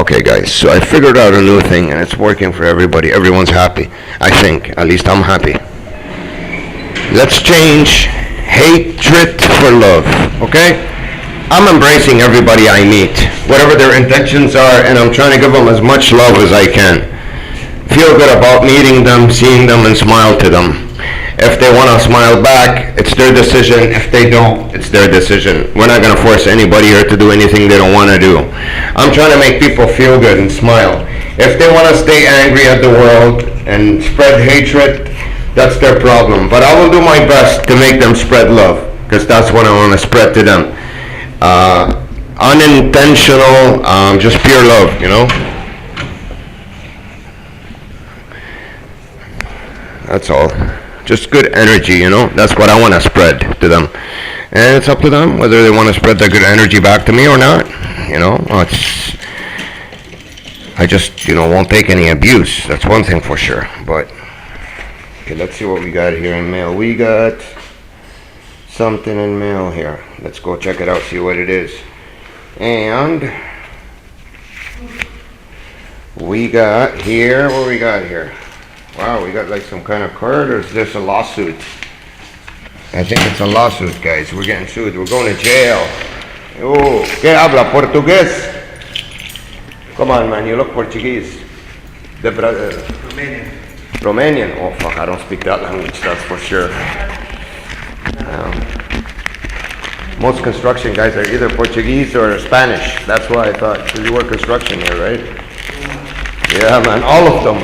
Okay, guys, so I figured out a new thing and it's working for everybody. Everyone's happy. I think. At least I'm happy. Let's change hatred for love, okay? I'm embracing everybody I meet, whatever their intentions are, and I'm trying to give them as much love as I can. Feel good about meeting them, seeing them, and smile to them. If they want to smile back, it's their decision. If they don't, it's their decision. We're not going to force anybody here to do anything they don't want to do. I'm trying to make people feel good and smile. If they want to stay angry at the world and spread hatred, that's their problem. But I will do my best to make them spread love, because that's what I want to spread to them. Unintentional, just pure love, you know? That's all. Just good energy, you know? That's what I want to spread to them. And it's up to them whether they want to spread that good energy back to me or not. You know, I just, won't take any abuse. That's one thing for sure. But, okay, let's see what we got here in mail. We got something in mail here. Let's go check it out, see what it is. And we got here, what we got here? Wow, we got like some kind of card, or is this a lawsuit? I think it's a lawsuit, guys. We're getting sued. We're going to jail. Oh, ¿qué habla? Portugués? Come on, man. You look Portuguese. Romanian. Romanian? Oh, fuck. I don't speak that language, that's for sure. Most construction guys are either Portuguese or Spanish. That's why I thought, because you work construction here, right? Yeah, man. All of them.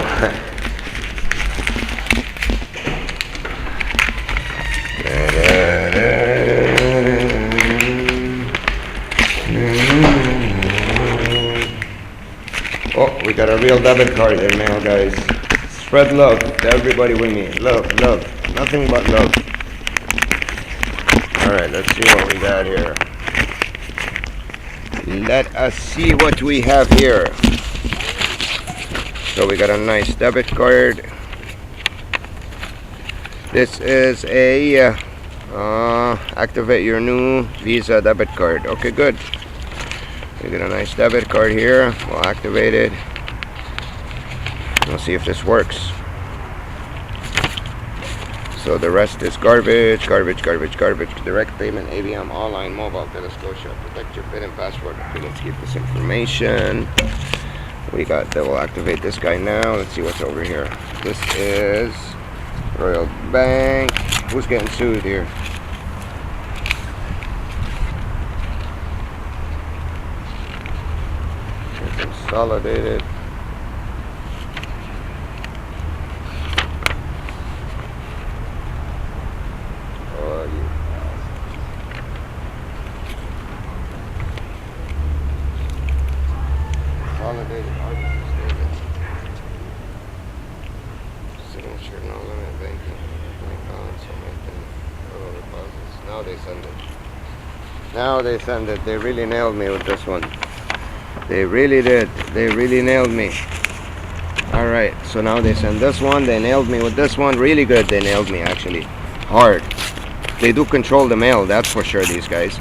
Oh, we got a real debit card in mail, guys. Spread love to everybody with me. Love, love. Nothing but love. Alright, let's see what we got here. Let us see what we have here. So we got a nice debit card. This is a activate your new Visa debit card. Okay, good. We got a nice debit card here. We'll activate it. We'll see if this works. So the rest is garbage, garbage, garbage, garbage. Direct payment, ABM, online, mobile, telescope, protect your PIN and password. Okay, let's keep this information. We got that. We'll activate this guy now. Let's see what's over here. This is Royal Bank. Who's getting sued here? Consolidated. Oh, you consolidated artist statement. Signature, no limit banking. My balance, total deposits. Now they send it. Now they send it. They really nailed me with this one. They really did. They really nailed me. Alright, so now they send this one. They nailed me with this one. Really good. They nailed me, actually. Hard. They do control the mail, that's for sure, these guys.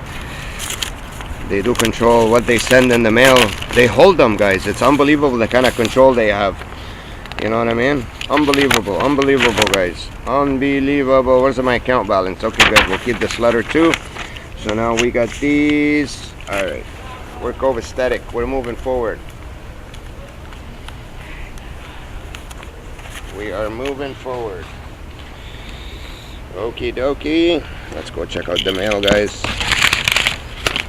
They do control what they send in the mail. They hold them, guys. It's unbelievable the kind of control they have. You know what I mean? Unbelievable. Unbelievable, guys. Unbelievable. Where's my account balance? Okay, good. We'll keep this letter too. So now we got these. Alright. We're copacetic. We're moving forward. We are moving forward. Okie dokie. Let's go check out the mail, guys.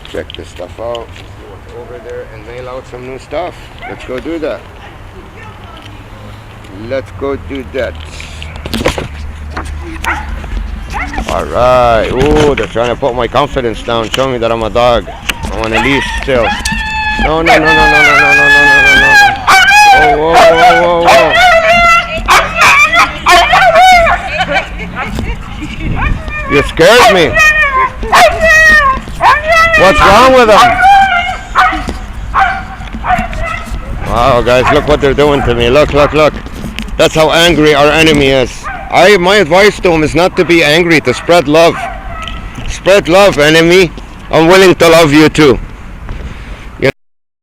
Check this stuff out. See what's over there and mail out some new stuff. Let's go do that. Let's go do that. Alright. Ooh, they're trying to put my confidence down. Show me that I'm a dog. I'm on a leash still. No, no, no, no, no, no, no, no, no, no, no, no. Whoa, whoa, whoa, whoa, whoa. You scared me. What's wrong with them? Wow, guys, look what they're doing to me. Look, look, look. That's how angry our enemy is. My advice to him is not to be angry, to spread love. Spread love, enemy. I'm willing to love you too.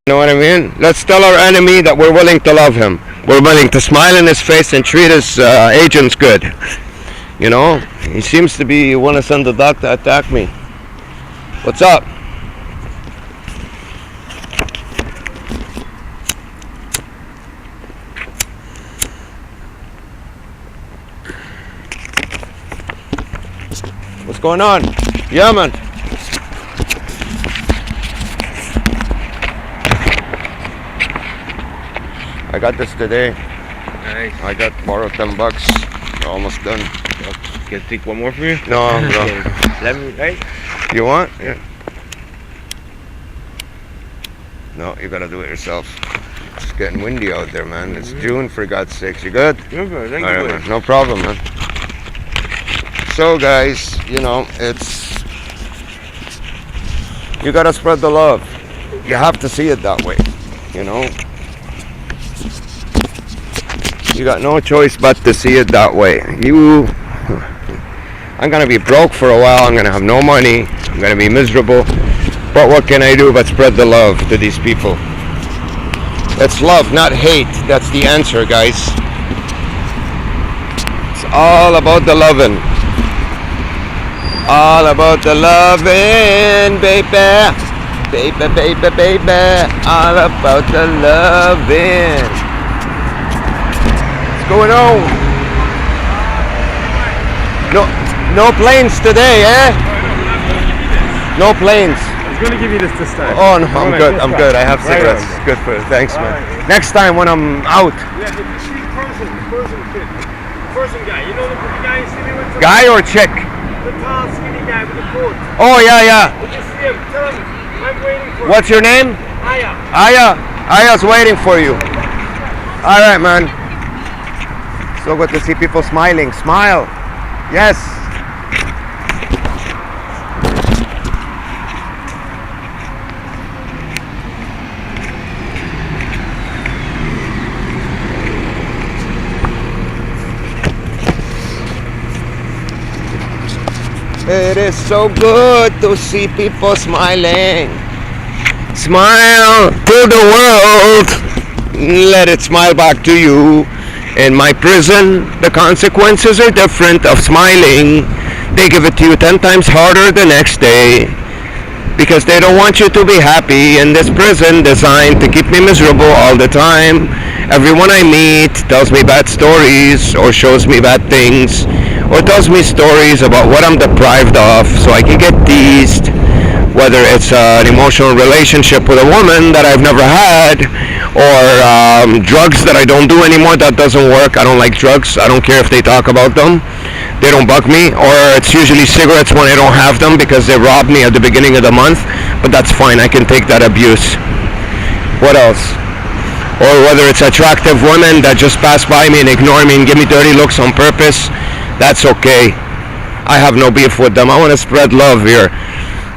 You know what I mean? Let's tell our enemy that we're willing to love him. We're willing to smile in his face and treat his agents good. You know? He seems to be want to send the dog to attack me. What's up? What's going on? Yeah, man. I got this today. Nice. I got borrowed $10. Almost done. Can I take one more from you? No, no. Let me, right? You want? Yeah. No, you gotta do it yourself. It's getting windy out there, man. It's June, for God's sakes. You good? You're good. Thank All you. right, man. No problem, man. So, guys, you know, you gotta spread the love. You have to see it that way, you know. You got no choice but to see it that way. I'm gonna be broke for a while. I'm gonna have no money. I'm gonna be miserable. But what can I do but spread the love to these people? It's love, not hate. That's the answer, guys. It's all about the loving. All about the loving, baby. Baby, baby, baby. All about the loving. What's going on? No planes today, eh? No planes. I was going to give you this time. Oh no, I'm good. I'm good. I have cigarettes. Good for it. Thanks, man. Next time when I'm out. Yeah, the person guy. You know the guy you see me with? Guy or chick? The tall, skinny guy with the coat. Oh yeah. Did you see him? Tell him I'm waiting for him. What's your name? Aya. Aya's waiting for you. All right, man. So good to see people smiling. Smile. Yes. It is so good to see people smiling. Smile to the world. Let it smile back to you. In my prison, the consequences are different of smiling. They give it to you 10 times harder the next day. Because they don't want you to be happy in this prison designed to keep me miserable all the time. Everyone I meet tells me bad stories or shows me bad things or tells me stories about what I'm deprived of so I can get teased. Whether it's an emotional relationship with a woman that I've never had or drugs that I don't do anymore, that doesn't work. I don't like drugs. I don't care if they talk about them. They don't bug me. Or it's usually cigarettes when I don't have them because they robbed me at the beginning of the month. But that's fine. I can take that abuse. What else? Or whether it's attractive women that just pass by me and ignore me and give me dirty looks on purpose, that's okay. I have no beef with them. I want to spread love here.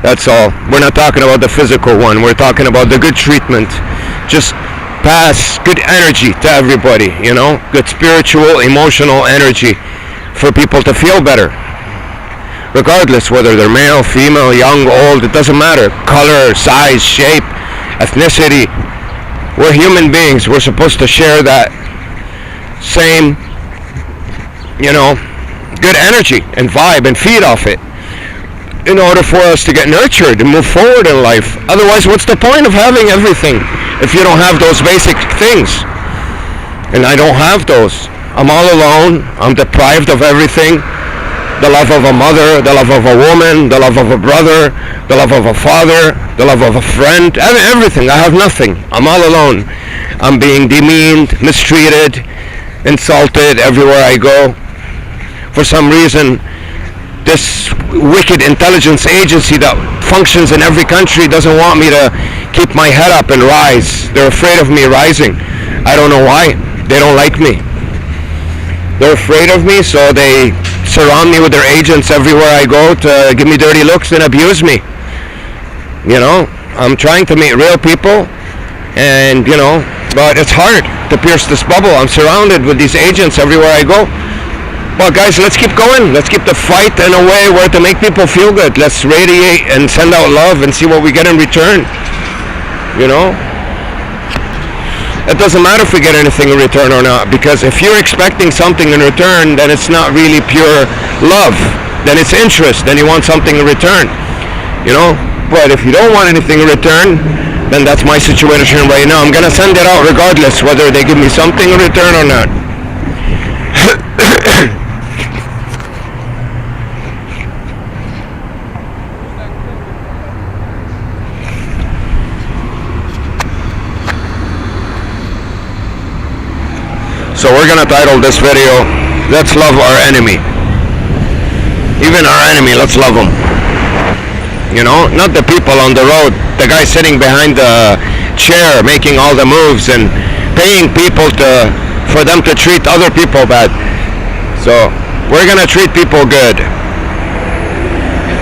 That's all. We're not talking about the physical one. We're talking about the good treatment. Just pass good energy to everybody, you know? Good spiritual, emotional energy for people to feel better. Regardless whether they're male, female, young, old, it doesn't matter. Color, size, shape, ethnicity. We're human beings. We're supposed to share that same, you know, good energy and vibe and feed off it in order for us to get nurtured and move forward in life. Otherwise, what's the point of having everything if you don't have those basic things? And I don't have those. I'm all alone. I'm deprived of everything. The love of a mother, the love of a woman, the love of a brother, the love of a father, the love of a friend, everything. I have nothing. I'm all alone. I'm being demeaned, mistreated, insulted everywhere I go. For some reason, this wicked intelligence agency that functions in every country doesn't want me to keep my head up and rise. They're afraid of me rising. I don't know why. They don't like me. They're afraid of me, so they surround me with their agents everywhere I go to give me dirty looks and abuse me. You know, I'm trying to meet real people, and you know, but it's hard to pierce this bubble. I'm surrounded with these agents everywhere I go. Well, guys, let's keep going. Let's keep the fight in a way where to make people feel good. Let's radiate and send out love and see what we get in return. You know? it doesn't matter if we get anything in return or not, because if you're expecting something in return, then it's not really pure love. Then it's interest. Then you want something in return, you know. But if you don't want anything in return, then that's my situation right now. I'm gonna send it out regardless whether they give me something in return or not. So we're gonna title this video, "Let's Love Our Enemy." Even our enemy, let's love them. You know, not the people on the road, the guy sitting behind the chair making all the moves and paying people for them to treat other people bad. So we're gonna treat people good.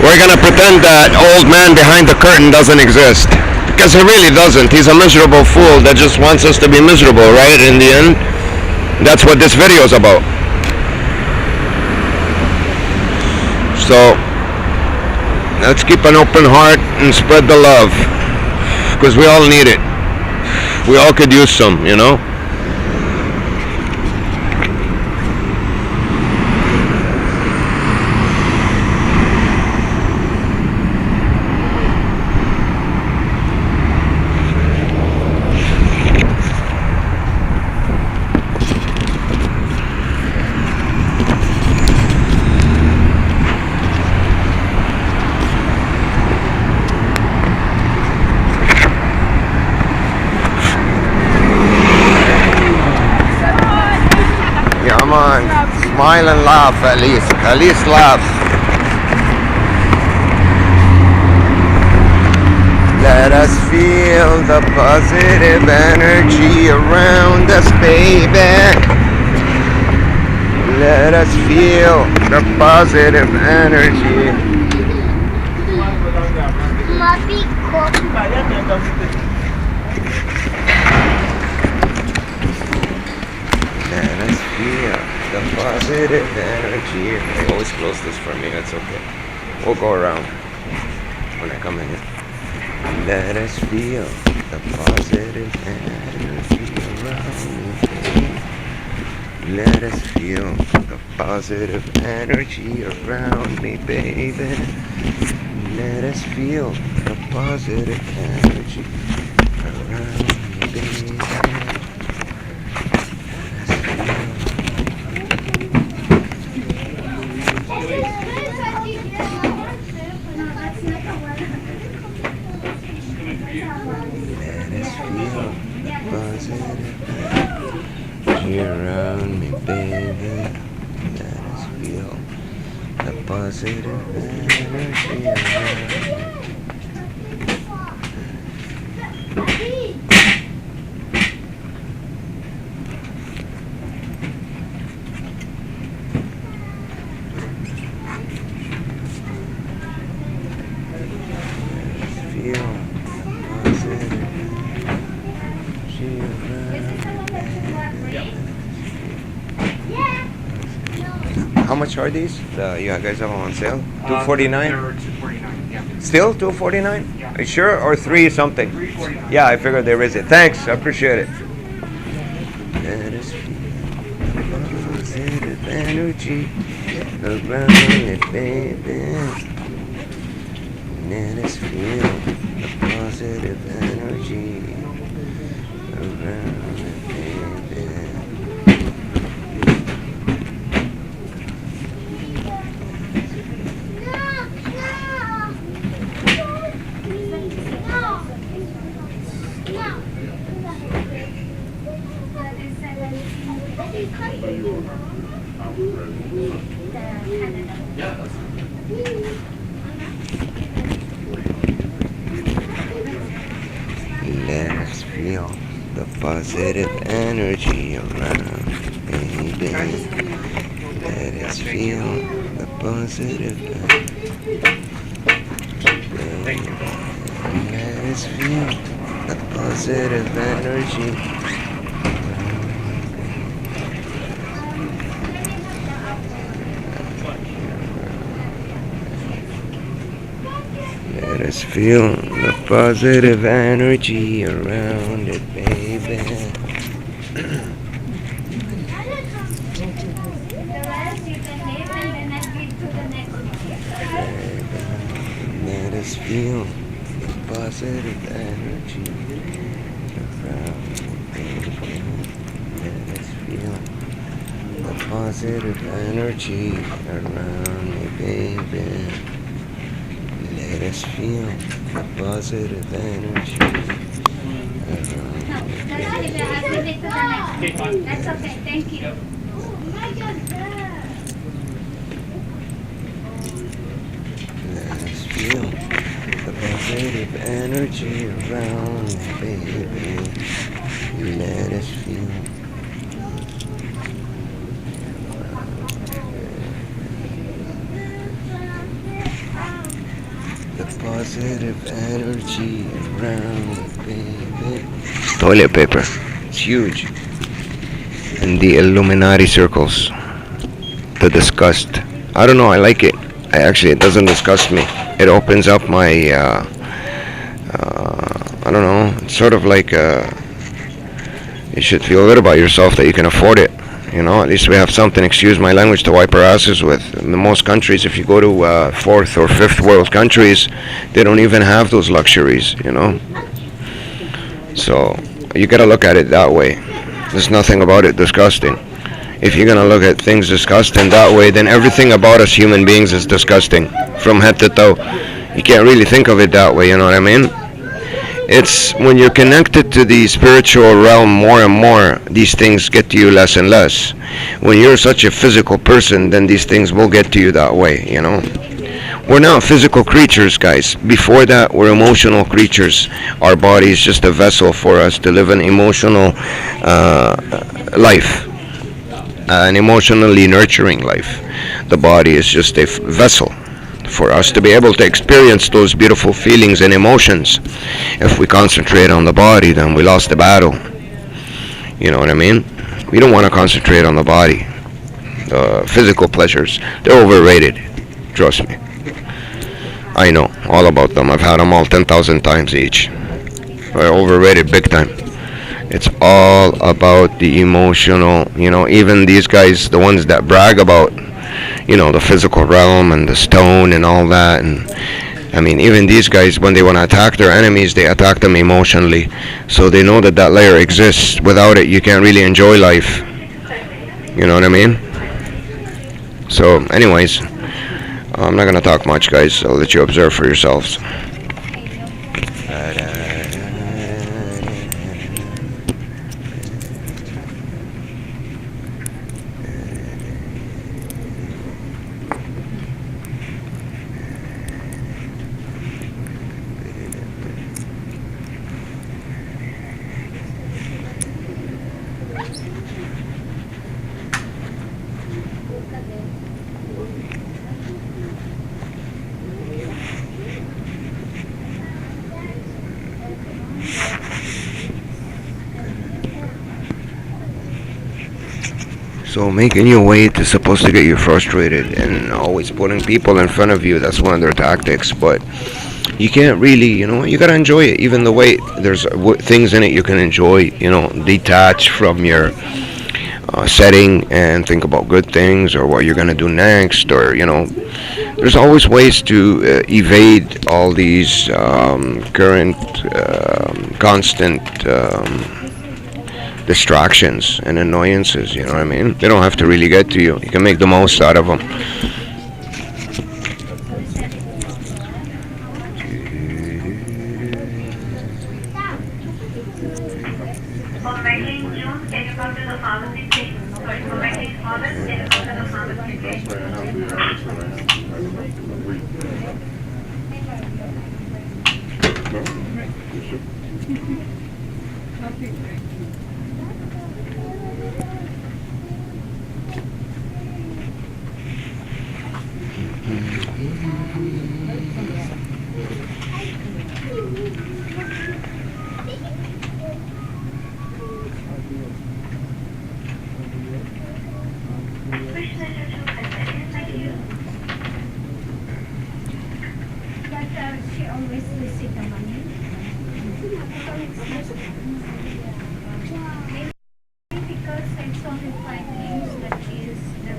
We're gonna pretend that old man behind the curtain doesn't exist, because he really doesn't. He's a miserable fool that just wants us to be miserable, right? In the end, that's what this video is about. So let's keep an open heart and spread the love, because we all need it. We all could use some, you know. Come on, smile and laugh at least laugh. Let us feel the positive energy around us, baby. Let us feel the positive energy. Let us feel the positive energy. They always close this for me, it's okay. We'll go around when I come in here. Let us feel the positive energy around me. Let us feel the positive energy around me, baby. Let us feel the positive energy around me, baby. Around me, baby. Let us feel the positive energy around me. Feel positive energy around me. How much are these? You guys have them on sale? $249? They're $249, yeah. Still $249? Yeah. Are you sure? Or three something? $349. Yeah, I figured they raised it. Thanks, I appreciate it. Let us feel positive energy around it, baby. Let us feel the positive energy around it, baby. Let us feel the positive energy around, baby. Let us feel the positive energy. Let us feel the positive energy. Let us feel the positive energy around it, baby. Let us feel the positive energy around me. Let us feel the positive energy around me, baby. Let us feel the positive energy around me. That's okay, thank you. Let us feel the positive energy around me, baby. Let us feel the positive energy around me, baby. Toilet paper. It's huge. In the Illuminati circles. The disgust. I don't know, I like it. It doesn't disgust me. It opens up my, I don't know, it's sort of like, you should feel good about yourself that you can afford it. You know, at least we have something, excuse my language, to wipe our asses with. In most countries, if you go to fourth or fifth world countries, they don't even have those luxuries, you know. So, you gotta look at it that way. There's nothing about it disgusting. If you're gonna look at things disgusting that way, then everything about us human beings is disgusting, from head to toe. You can't really think of it that way, you know what I mean? It's when you're connected to the spiritual realm more and more, these things get to you less and less. When you're such a physical person, then these things will get to you that way, you know? We're not physical creatures, guys. Before that, we're emotional creatures. Our body is just a vessel for us to live an emotional life, an emotionally nurturing life. The body is just a vessel for us to be able to experience those beautiful feelings and emotions. If we concentrate on the body, then we lost the battle. You know what I mean? We don't want to concentrate on the body. Physical pleasures, they're overrated. Trust me. I know all about them. I've had them all 10,000 times each. They're overrated big time. It's all about the emotional, you know, even these guys, the ones that brag about, you know, the physical realm and the stone and all that. And I mean, even these guys, when they want to attack their enemies, they attack them emotionally. So they know that that layer exists. Without it, you can't really enjoy life. You know what I mean? So, anyways, I'm not going to talk much, guys. I'll let you observe for yourselves. So making your weight is supposed to get you frustrated, and always putting people in front of you, that's one of their tactics. But you can't really, you know, you gotta enjoy it. Even the weight, there's things in it you can enjoy, you know, detach from your setting and think about good things or what you're gonna do next, or, you know, there's always ways to evade all these current constant distractions and annoyances, you know what I mean? They don't have to really get to you. You can make the most out of them. She always receive the money. because I saw the findings that is the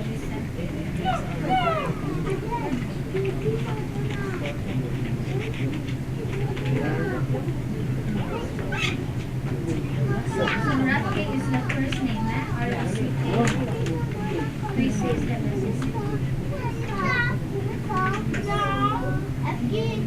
So Ratke is the first name, R-A-C-K. Tracy is the last name. And the same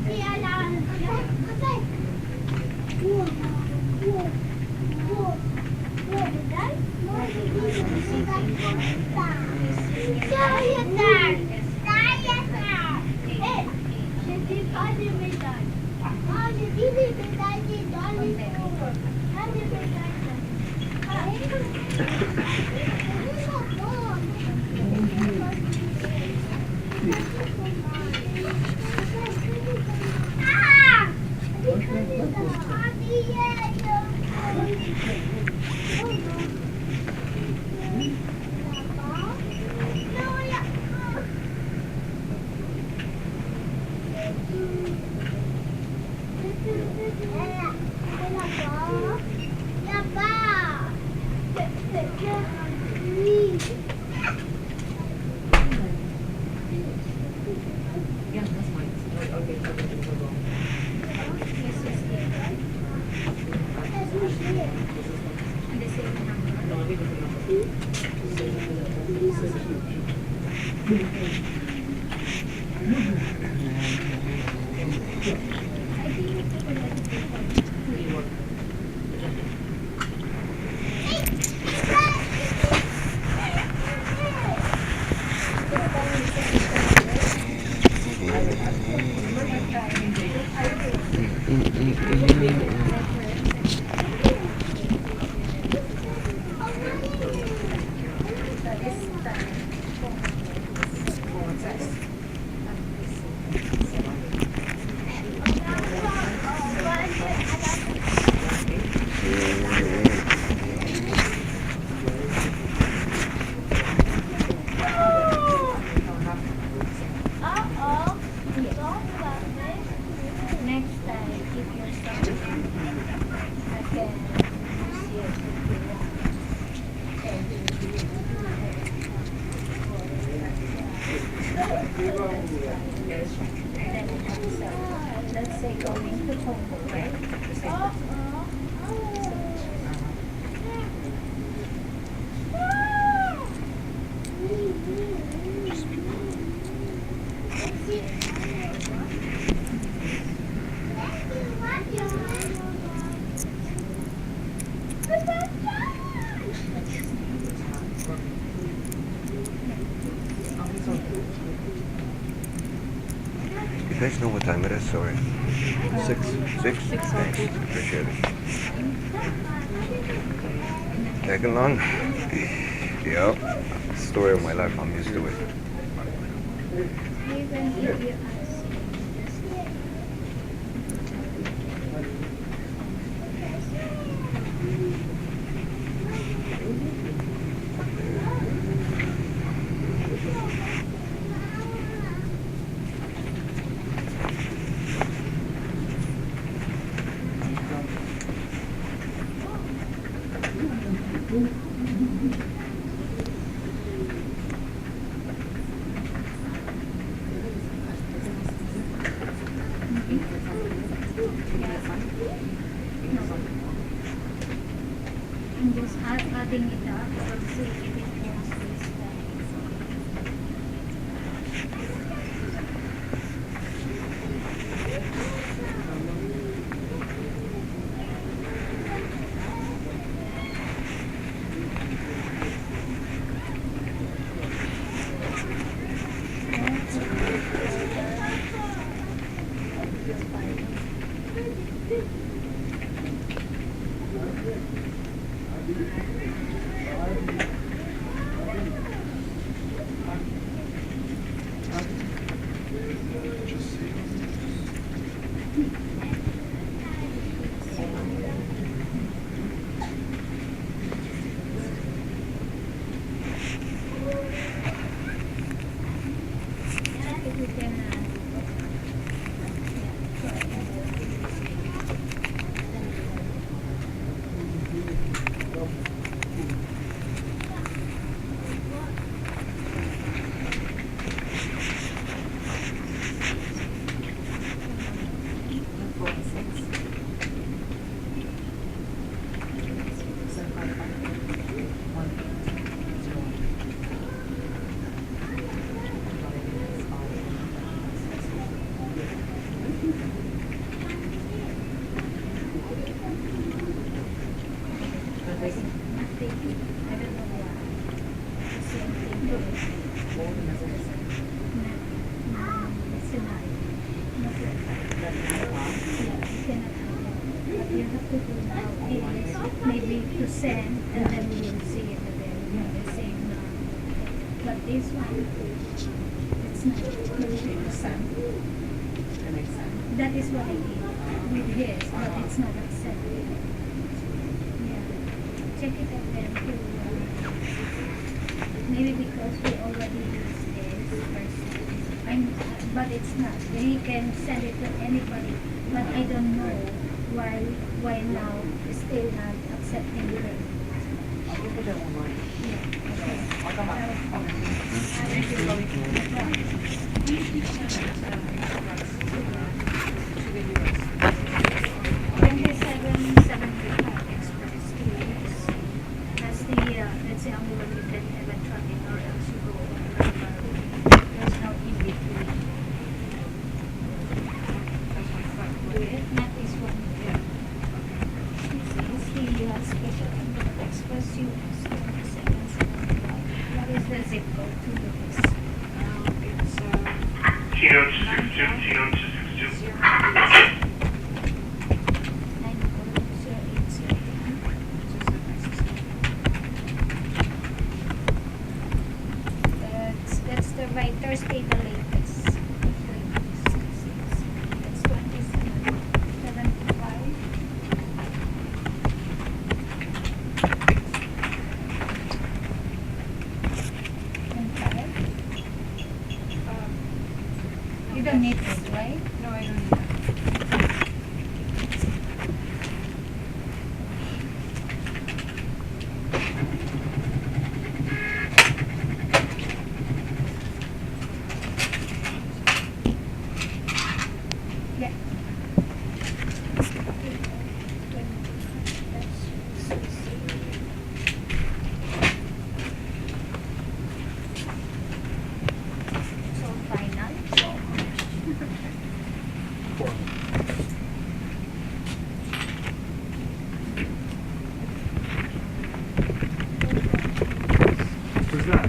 next time, if you're sorry, I can see it let's say going to Congo, right? You guys know what time it is? Sorry. 6. 6? Thanks. Appreciate it. Taking long? Yep. Story of my life. I'm used to it. Even if you ask, I'm just adding it up to see if it wants this time. If you can, yeah, try. Nothing. I don't know why. The same thing. No, it's denied. Not yet. Yeah, you cannot have it. What you have to do now is maybe to send and then we will see it again. The same now. But this one, it's not. Maybe to send. That is what I did with his, but it's not accepted. Yeah. Check it again too. Maybe because we already used this person. But it's not. He can send it to anybody. But I don't know why now it's still not accepting it. That's the only one you can electronic or else you go over. There's no in between. Not this one. This is the special express US 2775. What is the zip code to this? It's Kino 262, Kino 262. 94080. That's the by Thursday the latest. That's 2775. And 5. You don't need this, right? No, I don't need that. Yeah. So final. Who's that?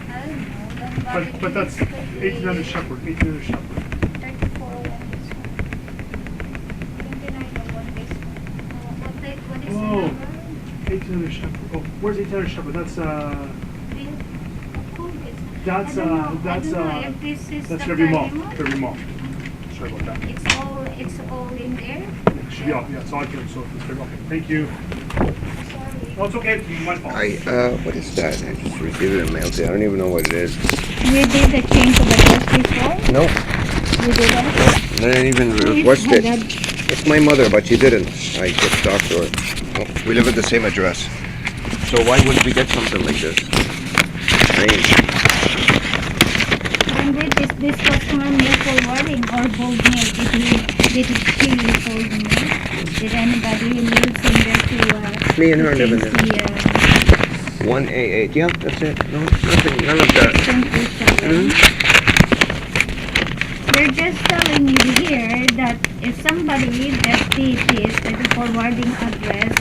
I don't know. But that's 1800 Shepherd. 1800 Shepherd. 34 on this one. 29 on this one. What is the Oh. number? 1800 Shepherd. Oh, where's 1800 Shepherd? That's That's that's Vermont. Sorry about that. It's all in there. Should be off. Yeah, it's all I can. So it's very okay. Thank you. Sorry. No, it's okay. My fault. What is that? I just received a mail today. I don't even know what it is. You did the change of address before? No, You did that? I didn't even request it. It's my mother, but she didn't. I just talked to her. Oh, we live at the same address. So why would we get something like this? Strange. And is this customer mail forwarding or bold mail? Did she bold mail? Did anybody live in there to Me and her to live in change there. the 1A8. Yeah, that's it. No, nothing. None of that. They're just telling you here that if somebody that did this, that the forwarding address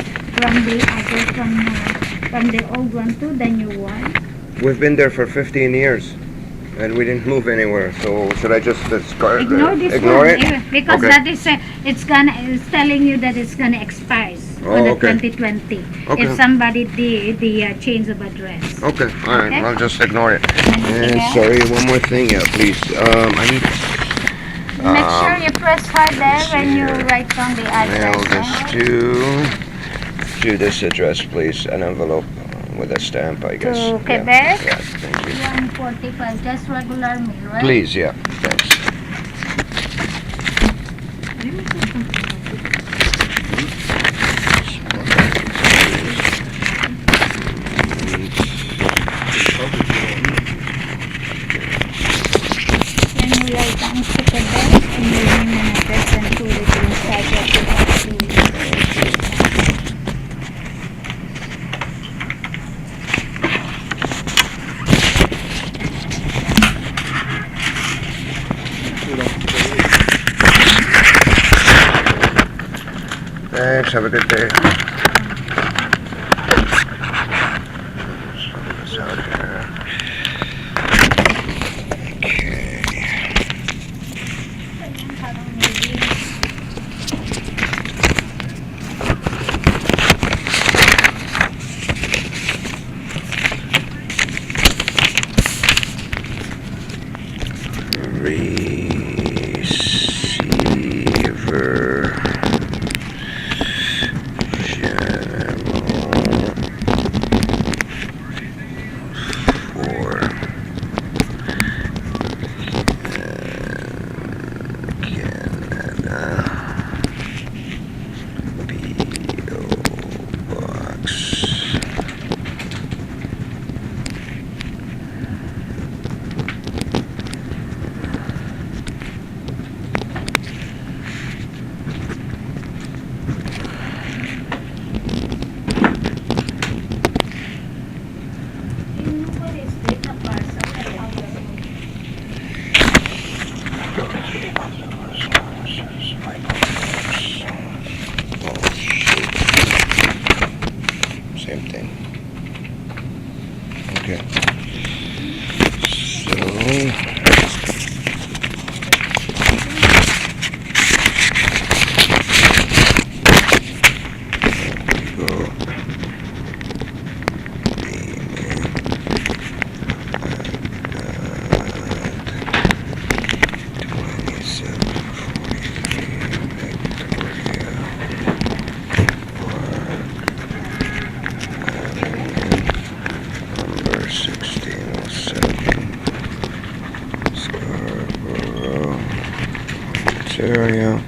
from the old one to the new one, We've been there for 15 years, and we didn't move anywhere. So should I just discard? ignore this ignore one it? because Okay. that is it's telling you that it's gonna expire for the okay. 2020 Okay. if somebody did the change of address. Okay, all right. Okay. I'll just ignore it. Anything And else? sorry, one more thing, yeah, please. I need Make sure you press hard there let's when see you here. write down the mail address. this to this address, please. An envelope with a stamp, I guess. To Yeah. Quebec? Yeah, thank you. 145, just regular mail, right? Please, yeah, thanks. Then you write down to Quebec and your name and address and put it inside of the box. Have a good day. Sort this out here. Okay. Parang maybe. Receiver. Same thing. Okay. So area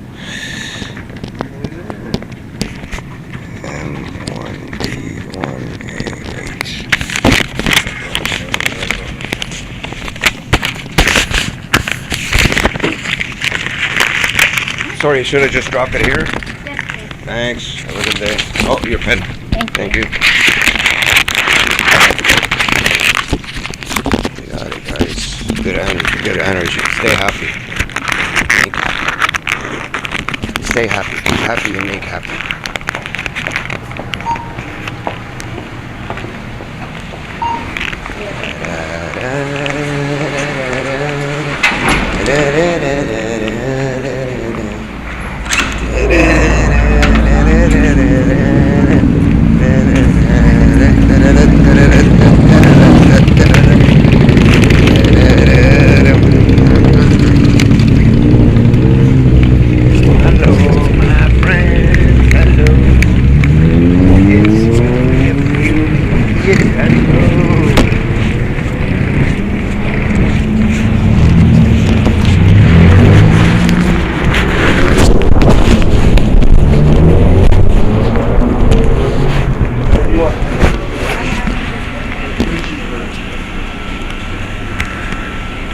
M1D1A8. Sorry, should I just drop it here? Thanks. Have a good day. Oh, your pen. Thank you. You got it, guys. Good energy. Good energy. Stay happy. Stay happy. Be happy and make happy.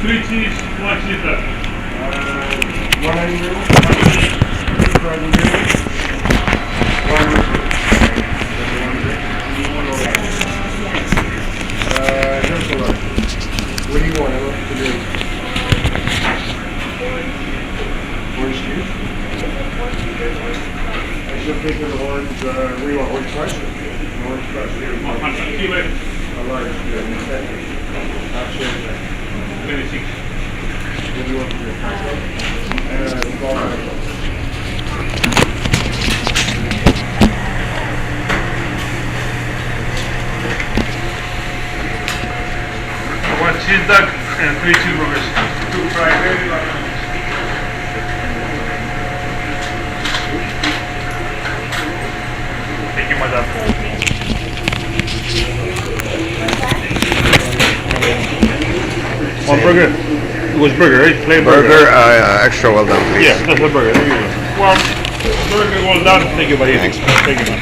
Three cheese, one cheddar. One onion, two fried onions, one here's a lot. What do you want? I love to do. Orange juice? I should think of the orange, what do you want, orange crush? Orange crush. A large, absolutely. 26. What do you want to do? One cheese duck and 3 cheeseburgers. 2 fried. Thank you, madam. One burger. It was burger, right? Plain Burger, extra well done, please. Yeah, that's a burger. There you go. One burger well done. Thank you, buddy. Thanks. Thank you, man.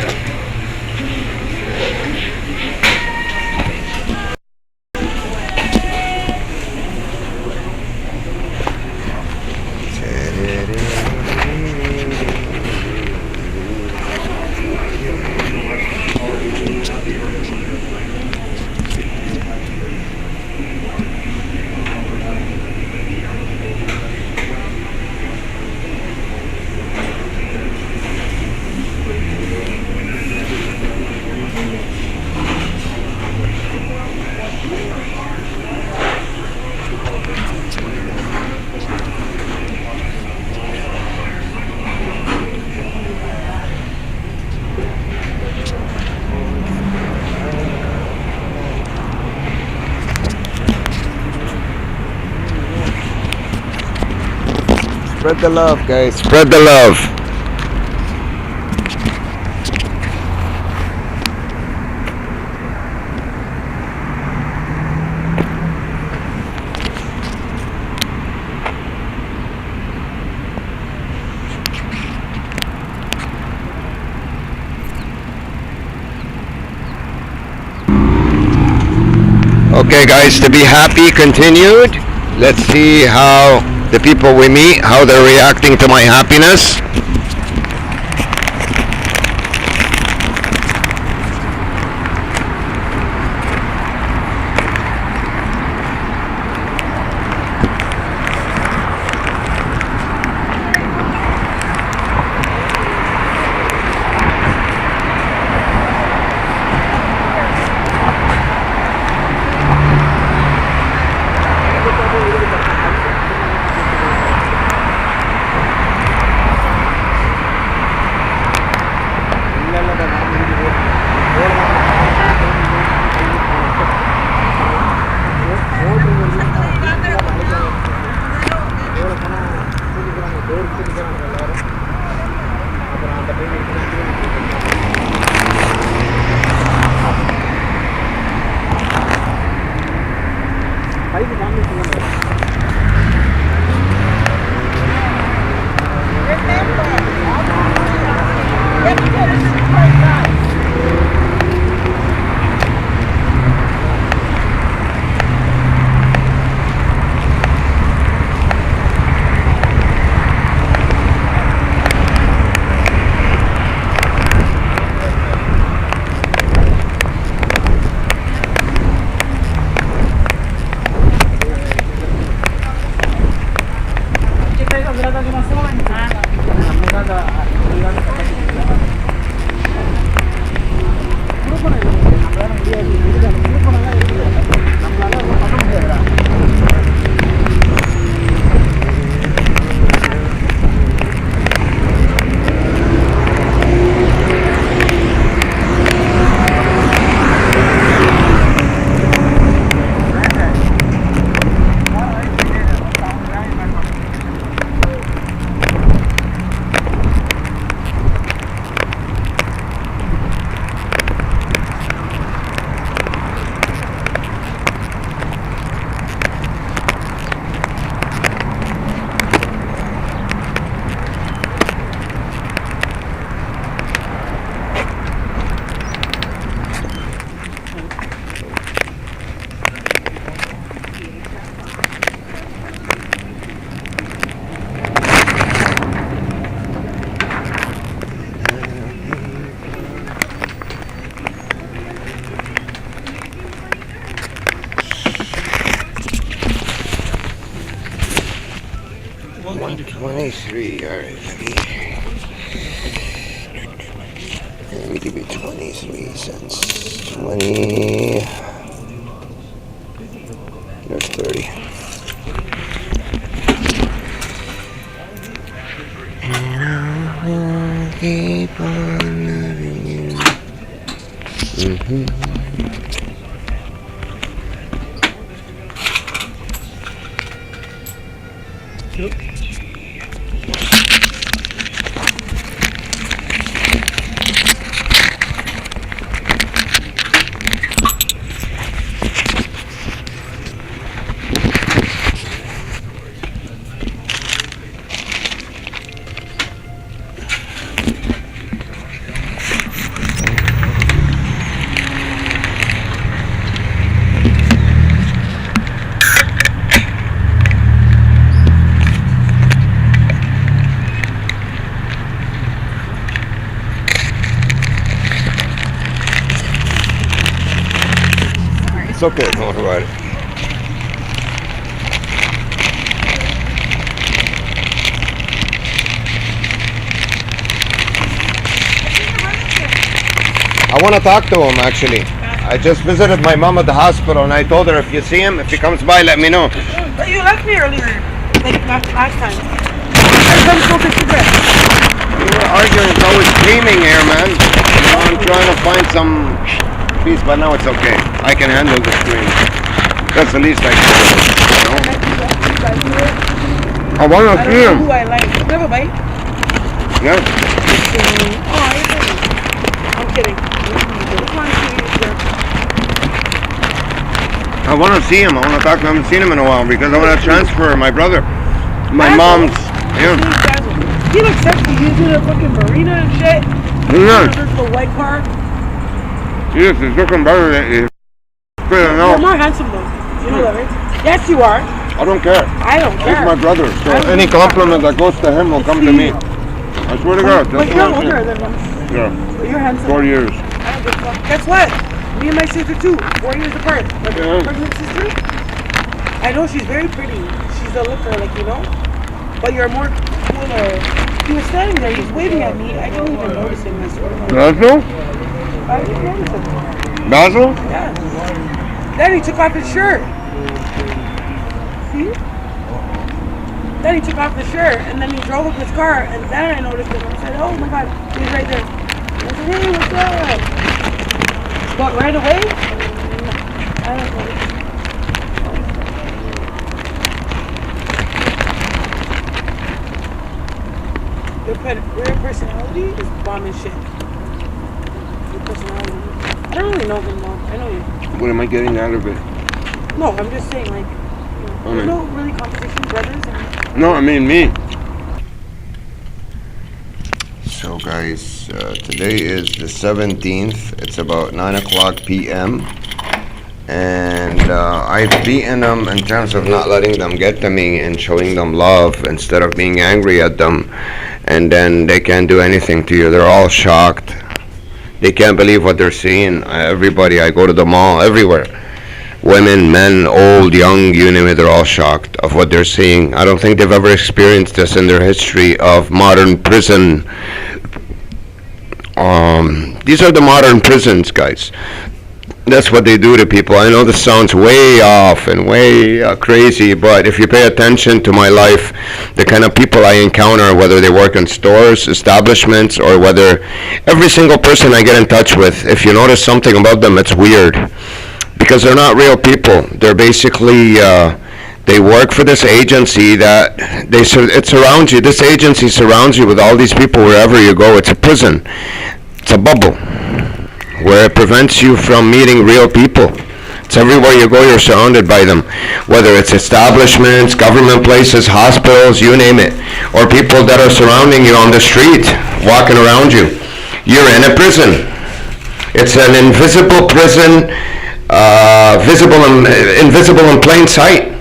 Spread the love, guys. Spread the love. Okay, guys, to be happy continued. Let's see how the people we meet, how they're reacting to my happiness. $1.23. All right, let me give you 23 cents. 20. There's 30. And I will keep on loving you. Mm-hmm. It's okay, don't worry about it. I want to talk to him actually. I just visited my mom at the hospital and I told her if you see him, if he comes by, let me know. But you left me earlier, like last time. I come smoke a cigarette. We were arguing, it's always screaming here, man. You know, I'm trying to find some peace, but now it's okay. I can handle the scream. That's the least I can do, you know? I want I to don't see know him. who I like. You have a bite? Yeah. Oh, you're kidding. I'm kidding. Come on, sweetie. I want to see him. I want to talk to him. I haven't seen him in a while because I want to transfer my brother. My Basil? mom's. Yeah. He looks sexy. He's in a fucking marina and shit. Yeah. There's the white car. Yes, he's looking better than you. I You're know. more handsome though. You know that, right? Yes, you are. I don't care. I don't He's care. my brother. So I don't any care. compliment that goes to him will come to me. I swear to God. But That's you're what I'm older saying. than him. Yeah. But you're handsome. 4 years. I don't give a fuck. Guess what? Me and my sister too. 4 years apart. Like Yeah. pregnant sister. I know she's very pretty. She's a looker, like you know. But you're more cooler. He was standing there. He's waving at me. I didn't even notice him. I swear. Basil? I didn't notice him. Basil? Yeah. Then he took off his shirt. See? Then he took off his shirt and then he drove up his car and then I noticed him. I said, oh my god, he's right there. I said, hey, what's up? But right away? I don't know. Your personality is bomb and shit. Your personality. I don't really know him though. I know you. What am I getting out of it? No, I'm just saying, like, you know, there's no really competition, brothers. And No, I mean me. So guys, today is the 17th. It's about 9 o'clock p.m. And I've beaten them in terms of not letting them get to me and showing them love instead of being angry at them. And then they can't do anything to you. They're all shocked. They can't believe what they're seeing. Everybody, I go to the mall, everywhere. Women, men, old, young, you name it, they're all shocked of what they're seeing. I don't think they've ever experienced this in their history of modern prison. These are the modern prisons, guys. That's what they do to people. I know this sounds way off and way crazy, but if you pay attention to my life, the kind of people I encounter, whether they work in stores, establishments, or whether every single person I get in touch with, if you notice something about them, it's weird. Because they're not real people. They're basically, they work for this agency that it surrounds you. This agency surrounds you with all these people wherever you go. It's a prison. It's a bubble where it prevents you from meeting real people. It's everywhere you go, you're surrounded by them. Whether it's establishments, government places, hospitals, you name it. Or people that are surrounding you on the street, walking around you. You're in a prison. It's an invisible prison, invisible in plain sight.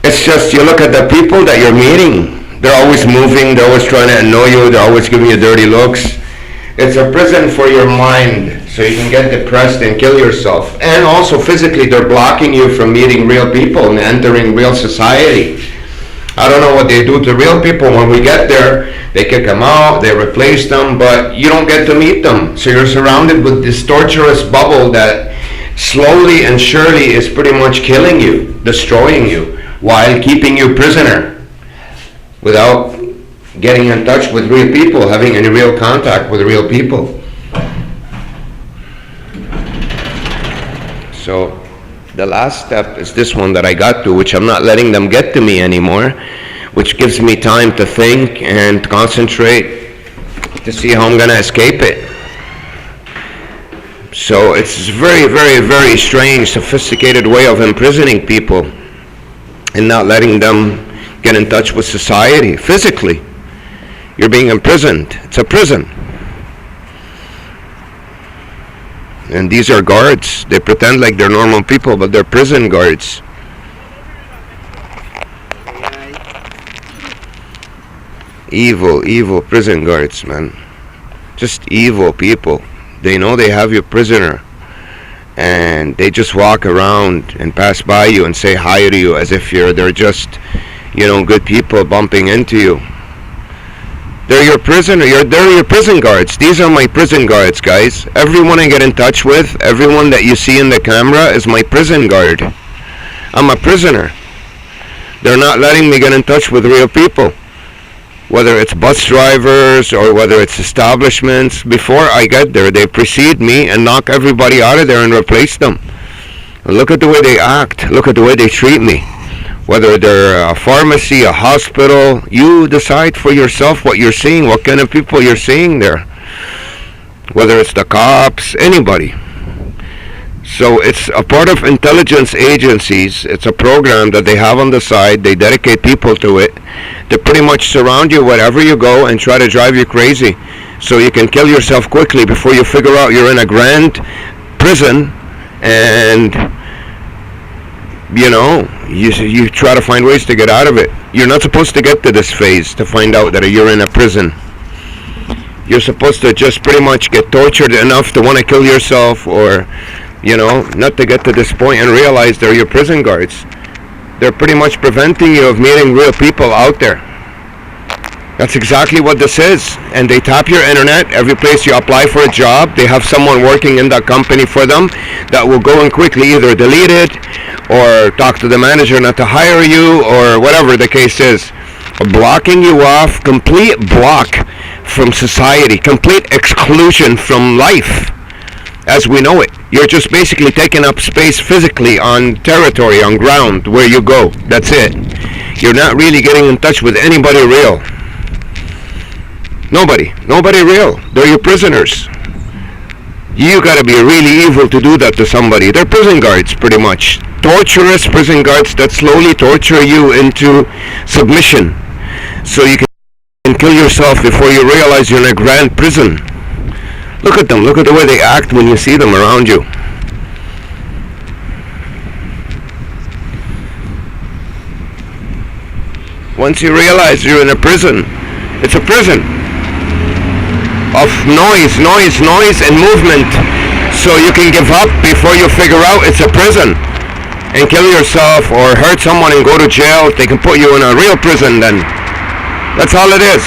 It's just, you look at the people that you're meeting. They're always moving, they're always trying to annoy you, they're always giving you dirty looks. It's a prison for your mind, so you can get depressed and kill yourself. And also physically, they're blocking you from meeting real people and entering real society. I don't know what they do to real people. When we get there, they kick them out, they replace them, but you don't get to meet them. So you're surrounded with this torturous bubble that slowly and surely is pretty much killing you, destroying you, while keeping you prisoner without getting in touch with real people, having any real contact with real people. So the last step is this one that I got to, which I'm not letting them get to me anymore, which gives me time to think and concentrate to see how I'm going to escape it. So it's a very, very, very strange, sophisticated way of imprisoning people and not letting them get in touch with society physically. You're being imprisoned. It's a prison. And these are guards. They pretend like they're normal people, but they're prison guards. Evil, evil prison guards, man. Just evil people. They know they have you prisoner. And they just walk around and pass by you and say hi to you as if they're just, good people bumping into you. They're your prisoner. They're your prison guards. These are my prison guards, guys. Everyone I get in touch with, everyone that you see in the camera is my prison guard. I'm a prisoner. They're not letting me get in touch with real people. Whether it's bus drivers or whether it's establishments, before I get there, they precede me and knock everybody out of there and replace them. Look at the way they act. Look at the way they treat me. whether they're a pharmacy, a hospital. You decide for yourself what you're seeing, what kind of people you're seeing there, whether it's the cops, anybody. So it's a part of intelligence agencies. It's a program that they have on the side. They dedicate people to it. They pretty much surround you wherever you go and try to drive you crazy, so you can kill yourself quickly before you figure out you're in a grand prison, and you try to find ways to get out of it. You're not supposed to get to this phase to find out that you're in a prison. You're supposed to just pretty much get tortured enough to want to kill yourself, or not to get to this point and realize they're your prison guards. They're pretty much preventing you of meeting real people out there. That's exactly what this is. And they tap your internet. Every place you apply for a job, they have someone working in that company for them that will go and quickly either delete it or talk to the manager not to hire you, or whatever the case is. Blocking you off, complete block from society, complete exclusion from life as we know it. You're just basically taking up space physically on territory, on ground, where you go. That's it. You're not really getting in touch with anybody real. Nobody real. They're your prisoners. You gotta be really evil to do that to somebody. They're prison guards, pretty much. Torturous prison guards that slowly torture you into submission, so you can kill yourself before you realize you're in a grand prison. Look at them. Look at the way they act when you see them around you. Once you realize you're in a prison, it's a prison of noise, and movement. So you can give up before you figure out it's a prison and kill yourself or hurt someone and go to jail. They can put you in a real prison then. That's all it is.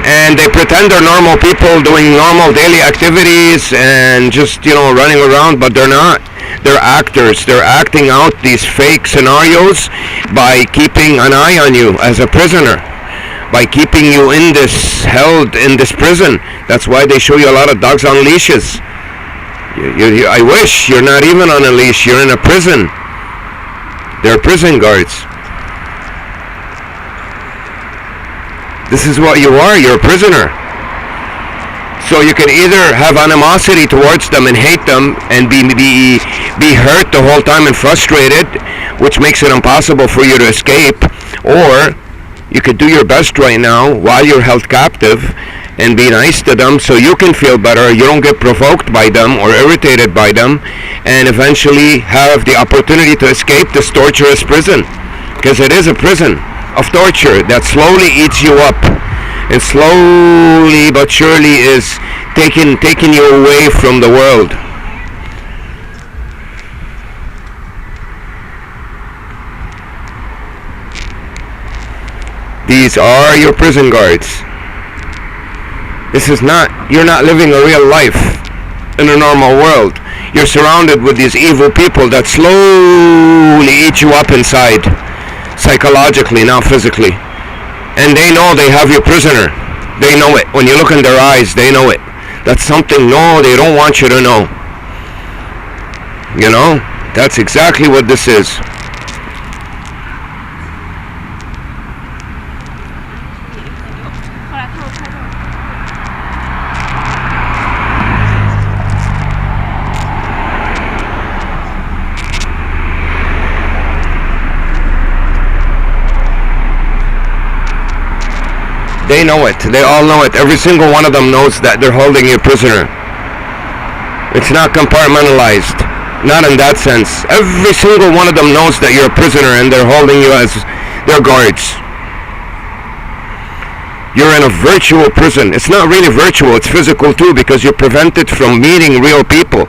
And they pretend they're normal people doing normal daily activities and just, running around, but they're not. They're actors. They're acting out these fake scenarios by keeping an eye on you as a prisoner, by keeping you held in this prison. That's why they show you a lot of dogs on leashes. I wish you're not even on a leash. You're in a prison. They're prison guards. This is what you are. You're a prisoner. So you can either have animosity towards them and hate them and be hurt the whole time and frustrated, which makes it impossible for you to escape, or you could do your best right now while you're held captive and be nice to them so you can feel better. You don't get provoked by them or irritated by them, and eventually have the opportunity to escape this torturous prison, because it is a prison of torture that slowly eats you up, and slowly but surely is taking you away from the world. These are your prison guards. You're not living a real life in a normal world. You're surrounded with these evil people that slowly eat you up inside, psychologically, not physically. And they know they have you prisoner. They know it. When you look in their eyes, they know it. That's something they don't want you to know. That's exactly what this is. They know it. They all know it. Every single one of them knows that they're holding you prisoner. It's not compartmentalized. Not in that sense. Every single one of them knows that you're a prisoner and they're holding you as their guards. You're in a virtual prison. It's not really virtual. It's physical too, because you're prevented from meeting real people.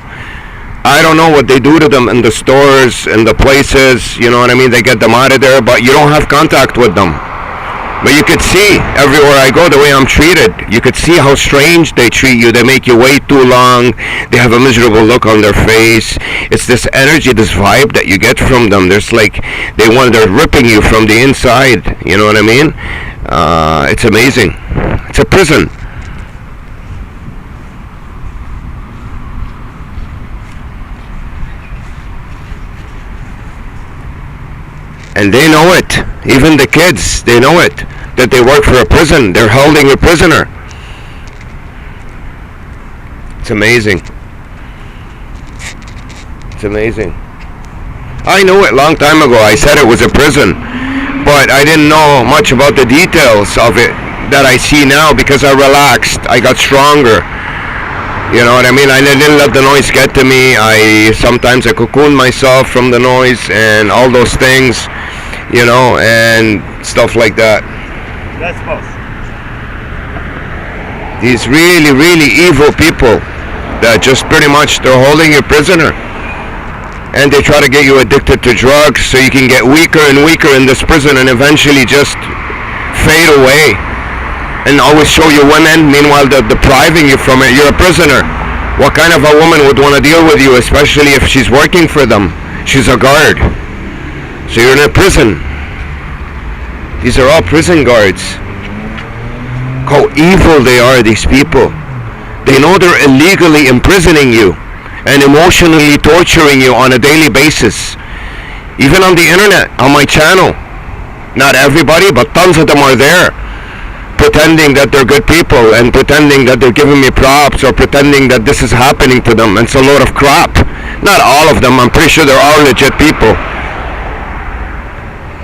I don't know what they do to them in the stores, in the places, you know what I mean? They get them out of there, but you don't have contact with them. But you could see everywhere I go the way I'm treated. You could see how strange they treat you. They make you wait too long. They have a miserable look on their face. It's this energy, this vibe that you get from them. There's like they're ripping you from the inside. You know what I mean? It's amazing. It's a prison. And they know it. Even the kids, they know it. That they work for a prison. They're holding a prisoner. It's amazing. It's amazing. I knew it a long time ago. I said it was a prison. But I didn't know much about the details of it that I see now because I relaxed. I got stronger. You know what I mean? I didn't let the noise get to me. Sometimes I cocooned myself from the noise and all those things, you know, and stuff like that. That's false. These really, really evil people that just pretty much, they're holding you prisoner. And they try to get you addicted to drugs so you can get weaker and weaker in this prison and eventually just fade away. And always show you women, meanwhile they're depriving you from it. You're a prisoner. What kind of a woman would want to deal with you, especially if she's working for them? She's a guard. So you're in a prison. These are all prison guards. How evil they are, these people. They know they're illegally imprisoning you and emotionally torturing you on a daily basis. Even on the internet, on my channel. Not everybody, but tons of them are there. Pretending that they're good people and pretending that they're giving me props or pretending that this is happening to them. And it's a load of crap. Not all of them. I'm pretty sure they're all legit people.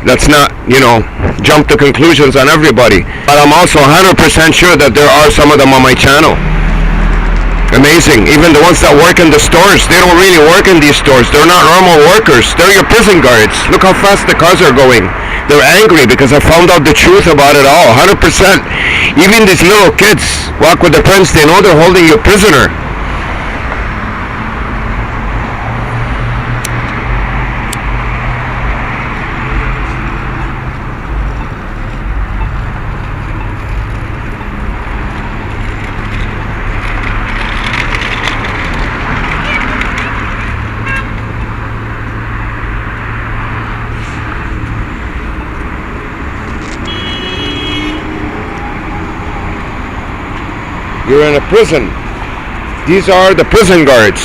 Let's not, you know, jump to conclusions on everybody. But I'm also 100% sure that there are some of them on my channel. Amazing. Even the ones that work in the stores, they don't really work in these stores. They're not normal workers. They're your prison guards. Look how fast the cars are going. They're angry because I found out the truth about it all, 100%. Even these little kids walk with the prince, they know they're holding you prisoner. You're in a prison. These are the prison guards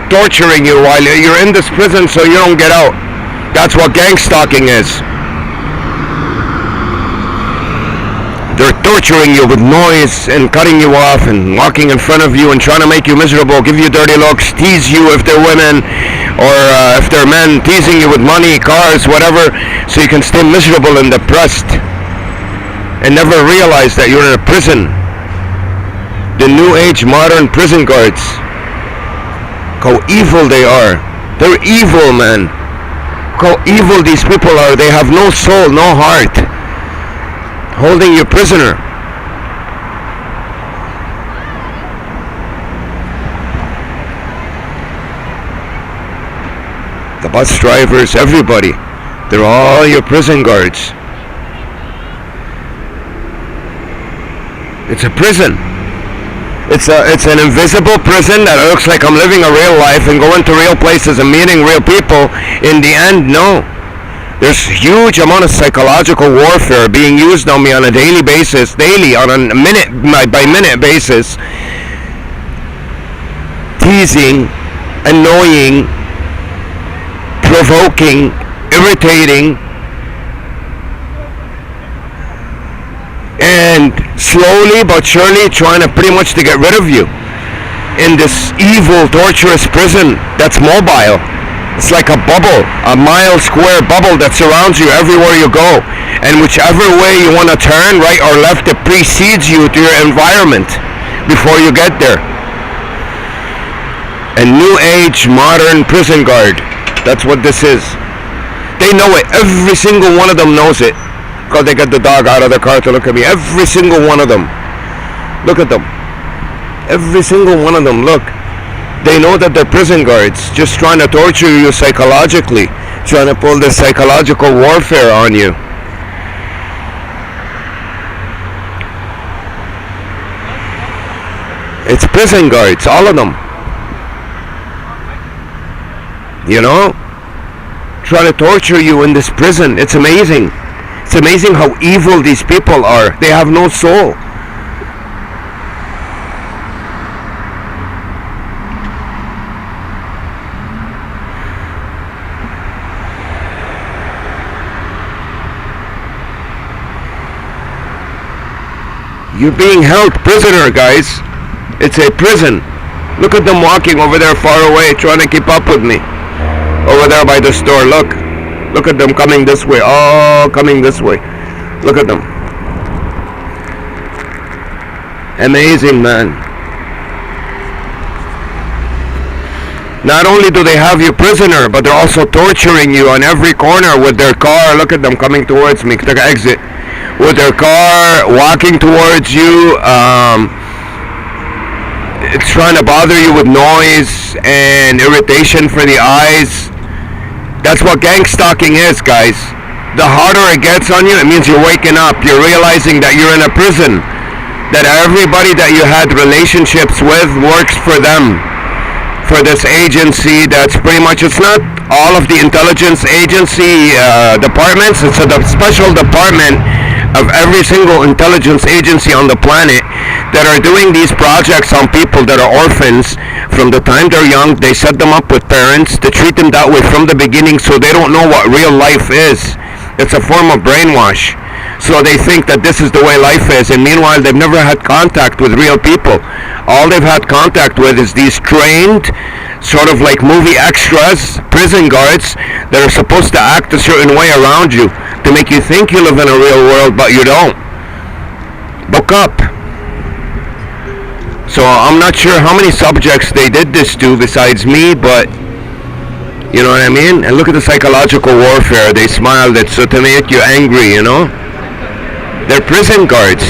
torturing you while you're in this prison so you don't get out. That's what gang stalking is. They're torturing you with noise and cutting you off and walking in front of you and trying to make you miserable, give you dirty looks, tease you if they're women or if they're men, teasing you with money, cars, whatever, so you can stay miserable and depressed and never realize that you're in a prison. The new age modern prison guards. How evil they are. They're evil, man. How evil these people are. They have no soul, no heart. Holding you prisoner. The bus drivers, everybody. They're all your prison guards. It's a prison. It's an invisible prison that looks like I'm living a real life and going to real places and meeting real people. In the end, no. There's huge amount of psychological warfare being used on me on a daily basis, on a minute by minute basis. Teasing, annoying, provoking, irritating, and slowly but surely trying to pretty much to get rid of you in this evil, torturous prison that's mobile. It's like a bubble, a mile square bubble that surrounds you everywhere you go. And whichever way you want to turn, right or left, it precedes you to your environment before you get there. A new age modern prison guard. That's what this is. They know it. Every single one of them knows it. Because they got the dog out of the car to look at me. Every single one of them. Look at them. Every single one of them. Look. They know that they're prison guards. Just trying to torture you psychologically. Trying to pull this psychological warfare on you. It's prison guards. All of them. You know? Trying to torture you in this prison. It's amazing. It's amazing how evil these people are. They have no soul. You're being held prisoner, guys. It's a prison. Look at them walking over there far away, trying to keep up with me. Over there by the store, look. Look at them coming this way, all coming this way. Look at them. Amazing, man. Not only do they have you prisoner, but they're also torturing you on every corner with their car. Look at them coming towards me. Take an exit. With their car, walking towards you. It's trying to bother you with noise and irritation for the eyes. That's what gang stalking is, guys. The harder it gets on you, it means you're waking up. You're realizing that you're in a prison. That everybody that you had relationships with works for them. For this agency that's pretty much, it's not all of the intelligence agency departments, it's a special department of every single intelligence agency on the planet that are doing these projects on people that are orphans from the time they're young. They set them up with parents to treat them that way from the beginning, so they don't know what real life is. It's a form of brainwash. So they think that this is the way life is, and meanwhile they've never had contact with real people. All they've had contact with is these trained, sort of like movie extras, prison guards that are supposed to act a certain way around you to make you think you live in a real world, but you don't. Book up. So I'm not sure how many subjects they did this to besides me, but you know what I mean? And look at the psychological warfare. They smiled at, so to make you angry, you know? They're prison guards.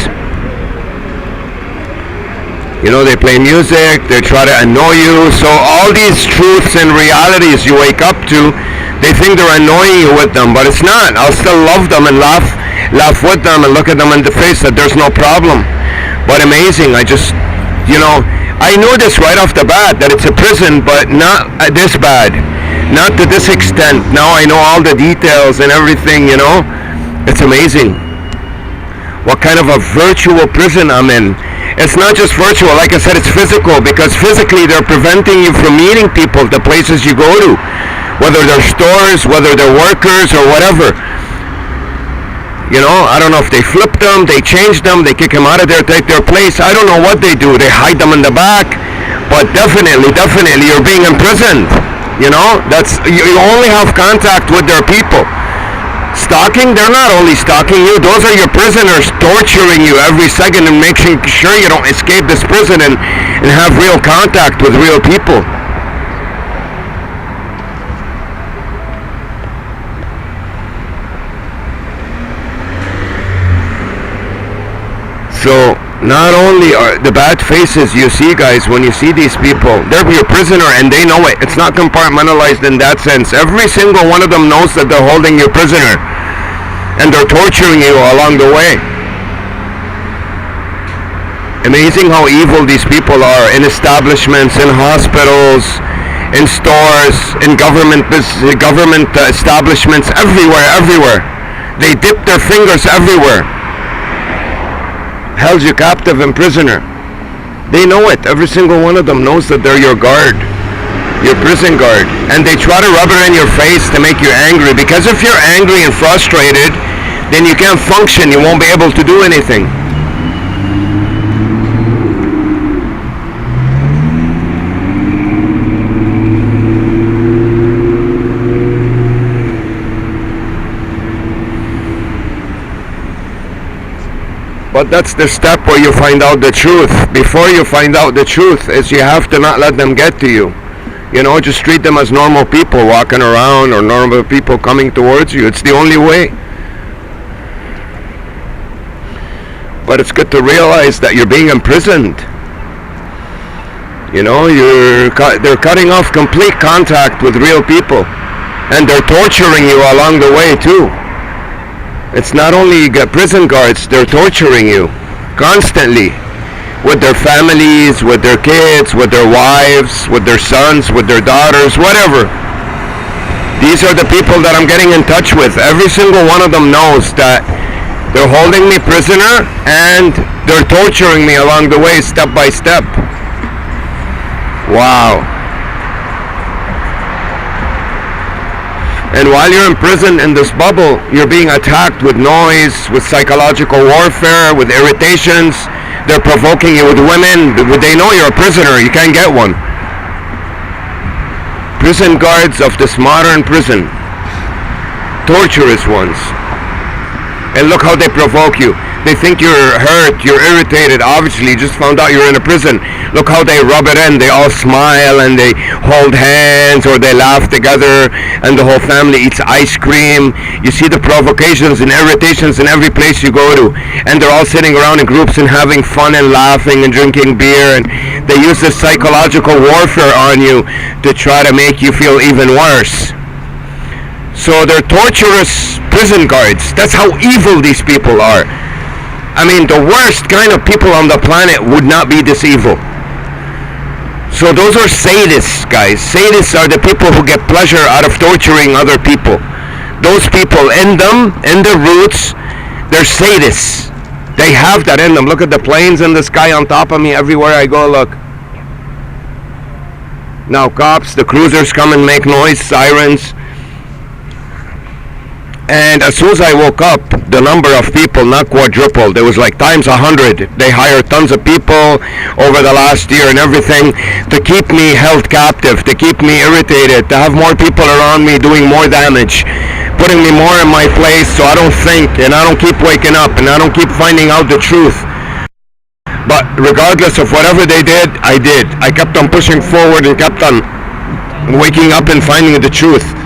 You know, they play music, they try to annoy you. So all these truths and realities you wake up to, they think they're annoying you with them, but it's not. I'll still love them and laugh with them and look at them in the face that there's no problem. But amazing, I just, you know, I knew this right off the bat, that it's a prison, but not this bad. Not to this extent. Now I know all the details and everything, you know. It's amazing what kind of a virtual prison I'm in. It's not just virtual, like I said, it's physical, because physically they're preventing you from meeting people, the places you go to, whether they're stores, whether they're workers or whatever. You know, I don't know if they flip them, they change them, they kick them out of there, take their place. I don't know what they do. They hide them in the back, but definitely you're being imprisoned. You know, that's, you only have contact with their people. Stalking, they're not only stalking you, those are your prisoners torturing you every second and making sure you don't escape this prison and have real contact with real people. So not only are the bad faces you see, guys, when you see these people, they're your prisoner and they know it. It's not compartmentalized in that sense. Every single one of them knows that they're holding you prisoner and they're torturing you along the way. Amazing how evil these people are in establishments, in hospitals, in stores, in government establishments, everywhere. They dip their fingers everywhere. Held you captive and prisoner. They know it. Every single one of them knows that they're your guard, your prison guard, and they try to rub it in your face to make you angry, because if you're angry and frustrated, then you can't function. You won't be able to do anything. But that's the step where you find out the truth. Before you find out the truth, is you have to not let them get to you. You know, just treat them as normal people walking around or normal people coming towards you. It's the only way. But it's good to realize that you're being imprisoned. You know, they're cutting off complete contact with real people. And they're torturing you along the way too. It's not only prison guards, they're torturing you constantly with their families, with their kids, with their wives, with their sons, with their daughters, whatever. These are the people that I'm getting in touch with. Every single one of them knows that they're holding me prisoner and they're torturing me along the way, step by step. Wow. And while you're in prison in this bubble, you're being attacked with noise, with psychological warfare, with irritations, They're provoking you with women. They know you're a prisoner. You can't get one. Prison guards of this modern prison. Torturous ones. And look how they provoke you. They think you're hurt, you're irritated. Obviously, you just found out you're in a prison. Look how they rub it in. They all smile and they hold hands or they laugh together and the whole family eats ice cream. You see the provocations and irritations in every place you go to. And they're all sitting around in groups and having fun and laughing and drinking beer. And they use this psychological warfare on you to try to make you feel even worse. So they're torturous prison guards. That's how evil these people are. I mean, the worst kind of people on the planet would not be this evil. So those are sadists, guys. Sadists are the people who get pleasure out of torturing other people. Those people in them, in their roots, they're sadists. They have that in them. Look at the planes in the sky on top of me everywhere I go, look. Now cops, the cruisers come and make noise, sirens. And as soon as I woke up, the number of people not quadrupled. It was like times 100. They hired tons of people over the last year and everything to keep me held captive, to keep me irritated, to have more people around me doing more damage, putting me more in my place so I don't think and I don't keep waking up and I don't keep finding out the truth. But regardless of whatever they did, I did. I kept on pushing forward and kept on waking up and finding the truth.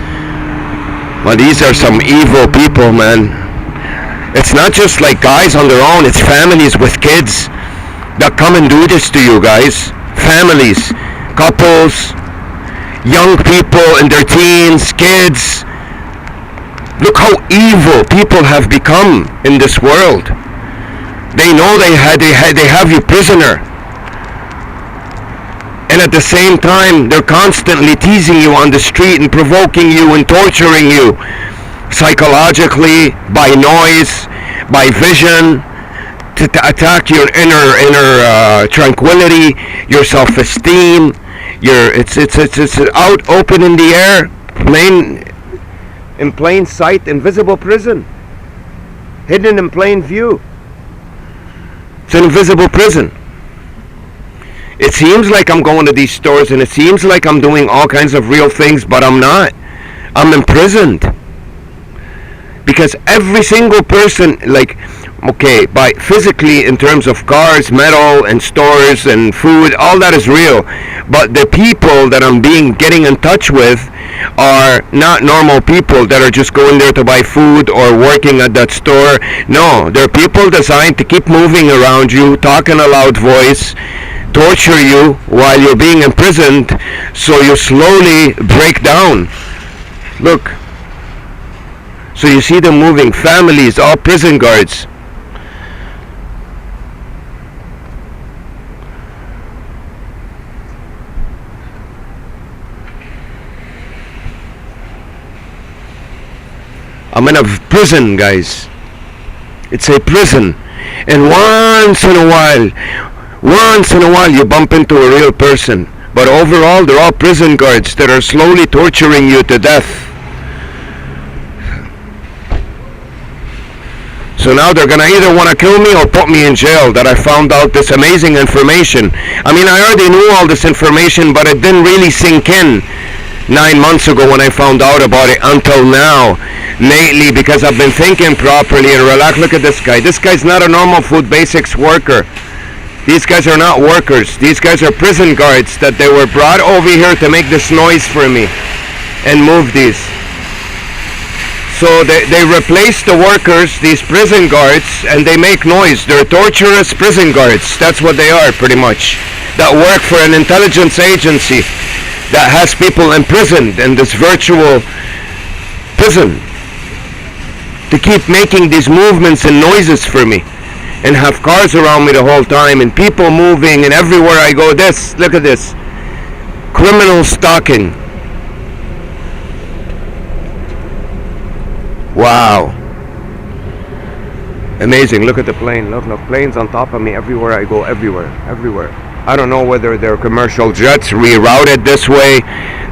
Well, these are some evil people, man. It's not just like guys on their own, it's families with kids that come and do this to you guys. Families, couples, young people in their teens, kids. Look how evil people have become in this world. They know they have you prisoner. And at the same time, they're constantly teasing you on the street and provoking you and torturing you psychologically, by noise, by vision, to attack your inner tranquility, your self-esteem. It's out open in the air, in plain sight, invisible prison, hidden in plain view. It's an invisible prison. It seems like I'm going to these stores and it seems like I'm doing all kinds of real things, but I'm not. I'm imprisoned. Because every single person, like, okay, by physically in terms of cars, metal, and stores, and food, all that is real. But the people that I'm getting in touch with are not normal people that are just going there to buy food or working at that store. No, they're people designed to keep moving around you, talk in a loud voice, torture you while you're being imprisoned, so you slowly break down. Look. So you see them moving, families, all prison guards. I'm in a prison, guys. It's a prison. And once in a while you bump into a real person. But overall, they're all prison guards that are slowly torturing you to death. So now they're gonna either want to kill me or put me in jail, that I found out this amazing information. I mean, I already knew all this information, but it didn't really sink in 9 months ago when I found out about it until now. Lately, because I've been thinking properly and relaxed. Look at this guy. This guy's not a normal food basics worker. These guys are not workers. These guys are prison guards that they were brought over here to make this noise for me and move these. So they replace the workers, these prison guards, and they make noise. They're torturous prison guards. That's what they are, pretty much. That work for an intelligence agency that has people imprisoned in this virtual prison to keep making these movements and noises for me, and have cars around me the whole time, and people moving, and everywhere I go. Look at this. Criminal stalking. Wow. Amazing. Look at the plane. Look, planes on top of me everywhere I go, everywhere. I don't know whether they're commercial jets rerouted this way.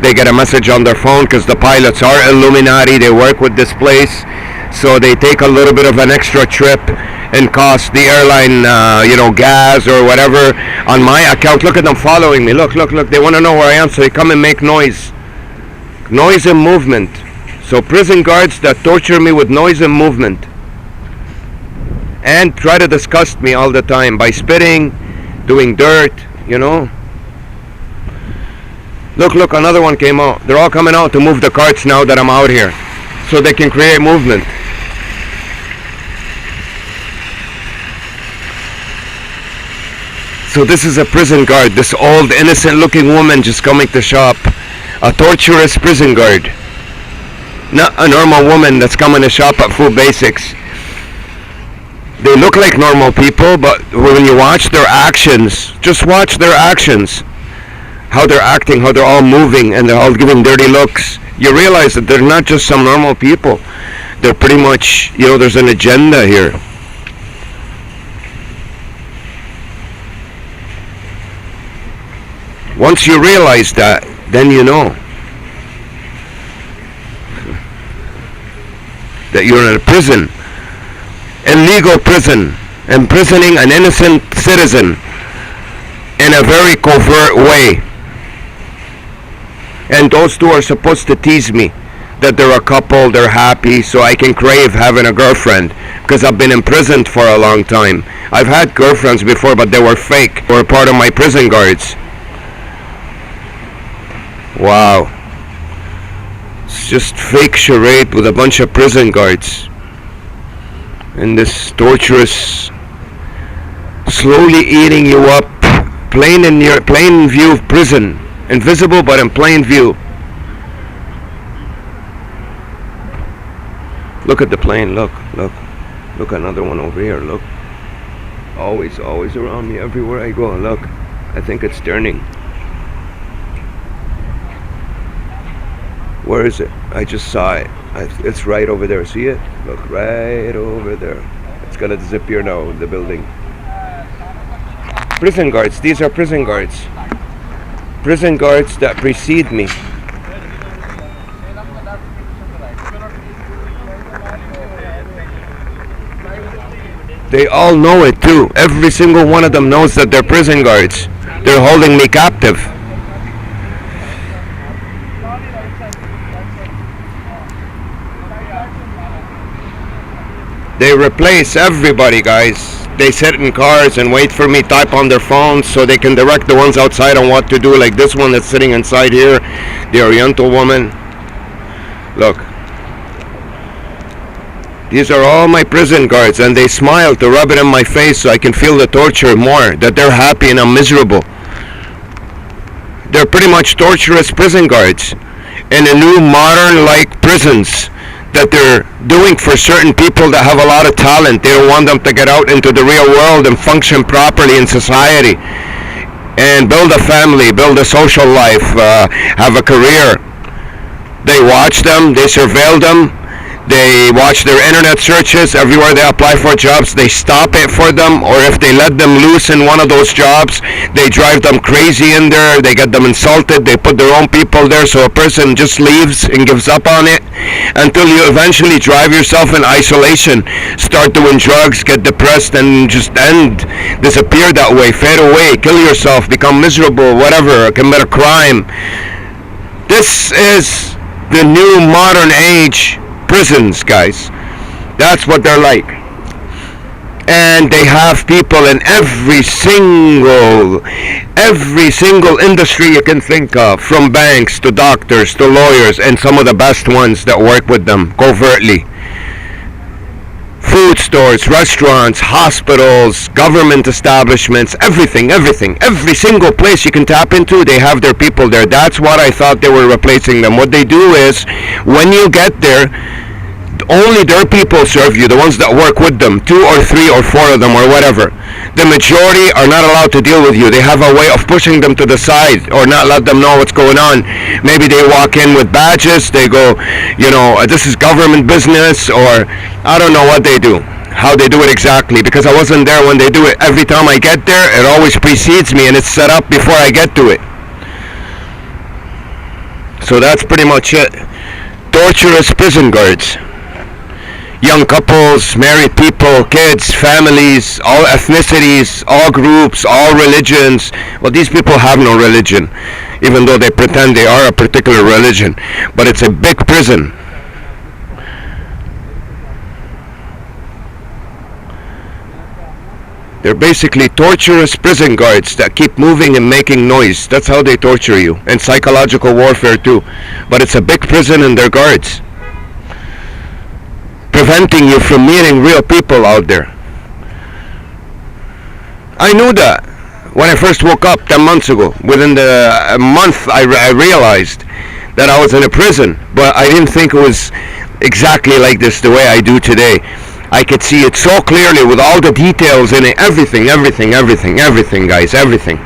They get a message on their phone because the pilots are Illuminati. They work with this place. so they take a little bit of an extra trip and cost the airline, gas or whatever on my account. Look at them following me. Look. They want to know where I am, so they come and make noise. Noise and movement. So prison guards that torture me with noise and movement. And try to disgust me all the time by spitting, doing dirt, Look, another one came out. They're all coming out to move the carts now that I'm out here, so they can create movement. So this is a prison guard, this old innocent looking woman just coming to shop. A torturous prison guard. Not a normal woman that's coming to shop at Food Basics. They look like normal people, but when you watch their actions, just watch their actions. How they're acting, how they're all moving, and they're all giving dirty looks. You realize that they're not just some normal people. They're pretty much, there's an agenda here. Once you realize that, then you know that you're in a prison. Illegal prison. Imprisoning an innocent citizen in a very covert way. And those two are supposed to tease me that they're a couple, they're happy, so I can crave having a girlfriend, because I've been imprisoned for a long time. I've had girlfriends before, but they were fake. They were part of my prison guards. Wow. It's just fake charade with a bunch of prison guards. And this torturous, slowly eating you up, plain view of prison. Invisible, but in plain view. Look at the plane, look. Look, another one over here, look. Always around me, everywhere I go, look. I think it's turning. Where is it? I just saw it. It's right over there, see it? Look, right over there. It's gonna disappear now, the building. Prison guards, these are prison guards. Prison guards that precede me. They all know it too. Every single one of them knows that they're prison guards. They're holding me captive. They replace everybody, guys. They sit in cars and wait for me, type on their phones so they can direct the ones outside on what to do, like this one that's sitting inside here, the Oriental woman. Look. These are all my prison guards, and they smile to rub it in my face so I can feel the torture more, that they're happy and I'm miserable. They're pretty much torturous prison guards in a new modern-like prisons that they're doing for certain people that have a lot of talent. They don't want them to get out into the real world and function properly in society and build a family, build a social life, have a career. They watch them, they surveil them, they watch their internet searches. Everywhere they apply for jobs, they stop it for them, or if they let them loose in one of those jobs, they drive them crazy in there, they get them insulted, they put their own people there, so a person just leaves and gives up on it until you eventually drive yourself in isolation, start doing drugs, get depressed, and just disappear that way, fade away, kill yourself, become miserable, whatever, commit a crime. This is the new modern age prisons, guys. That's what they're like. And they have people in every single industry you can think of, from banks to doctors to lawyers, and some of the best ones that work with them covertly. Food stores, restaurants, hospitals, government establishments, everything. Every single place you can tap into, they have their people there. That's what I thought they were replacing them. What they do is, when you get there, only their people serve you, the ones that work with them, 2 or 3 or 4 of them or whatever. The majority are not allowed to deal with you. They have a way of pushing them to the side or not let them know what's going on. Maybe they walk in with badges, they go, this is government business, or I don't know what they do, how they do it exactly, because I wasn't there when they do it. Every time I get there, it always precedes me and it's set up before I get to it. So that's pretty much it. Torturous prison guards. young couples, married people, kids, families, all ethnicities, all groups, all religions. Well, these people have no religion, even though they pretend they are a particular religion. But it's a big prison. They're basically torturous prison guards that keep moving and making noise. That's how they torture you. And psychological warfare too. But it's a big prison and they're guards, preventing you from meeting real people out there. I knew that when I first woke up 10 months ago. Within a month I realized that I was in a prison. But I didn't think it was exactly like this the way I do today. I could see it so clearly with all the details in it, everything, guys, everything.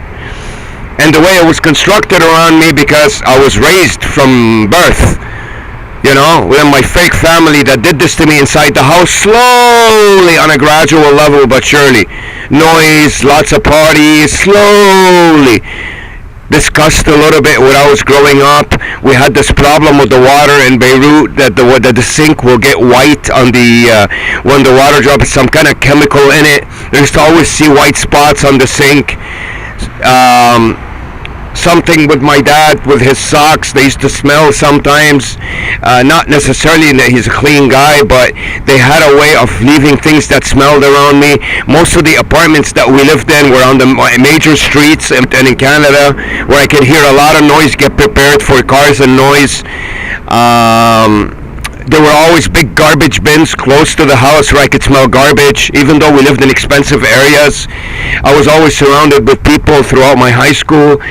And the way it was constructed around me, because I was raised from birth, you know, within my fake family that did this to me inside the house, slowly, on a gradual level but surely. Noise, lots of parties, slowly. Discussed a little bit when I was growing up. We had this problem with the water in Beirut, that the sink will get white on when the water drops some kind of chemical in it. There's always see white spots on the sink. Something with my dad, with his socks, they used to smell sometimes. Not necessarily that he's a clean guy, but they had a way of leaving things that smelled around me. Most of the apartments that we lived in were on the major streets and in Canada, where I could hear a lot of noise, get prepared for cars and noise. There were always big garbage bins close to the house where I could smell garbage, even though we lived in expensive areas. I was always surrounded with people throughout my high school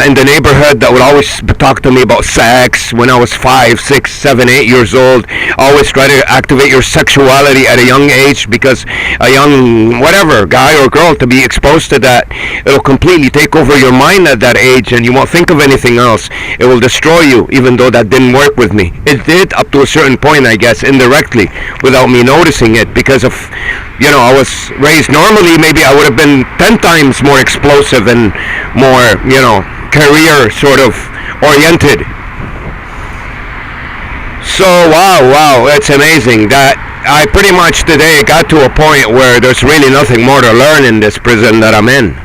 in the neighborhood that would always talk to me about sex when I was 5, 6, 7, 8 years old. Always try to activate your sexuality at a young age, because a young, whatever, guy or girl, to be exposed to that, it'll completely take over your mind at that age and you won't think of anything else. It will destroy you, even though that didn't work with me. It did up to a certain point, I guess, indirectly, without me noticing it, because of, you know, I was raised normally. Maybe I would have been 10 times more explosive and more, you know, career sort of oriented. So wow, it's amazing that I pretty much today got to a point where there's really nothing more to learn in this prison that I'm in.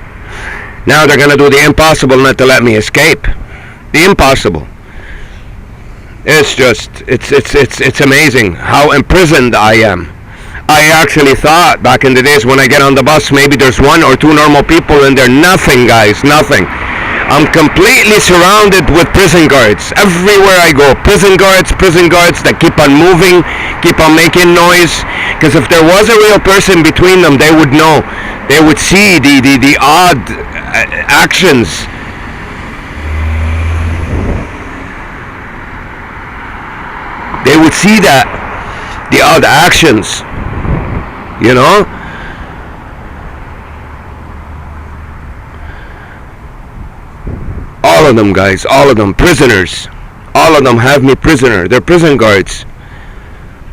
Now they're gonna do the impossible not to let me escape. The impossible. It's just, it's amazing how imprisoned I am. I actually thought back in the days when I get on the bus, maybe there's 1 or 2 normal people in there. Nothing, guys, nothing. I'm completely surrounded with prison guards. Everywhere I go, prison guards that keep on moving, keep on making noise. Because if there was a real person between them, they would know. They would see the odd actions. They would see that, the odd actions, you know? All of them, guys, all of them, prisoners. All of them have me prisoner. They're prison guards.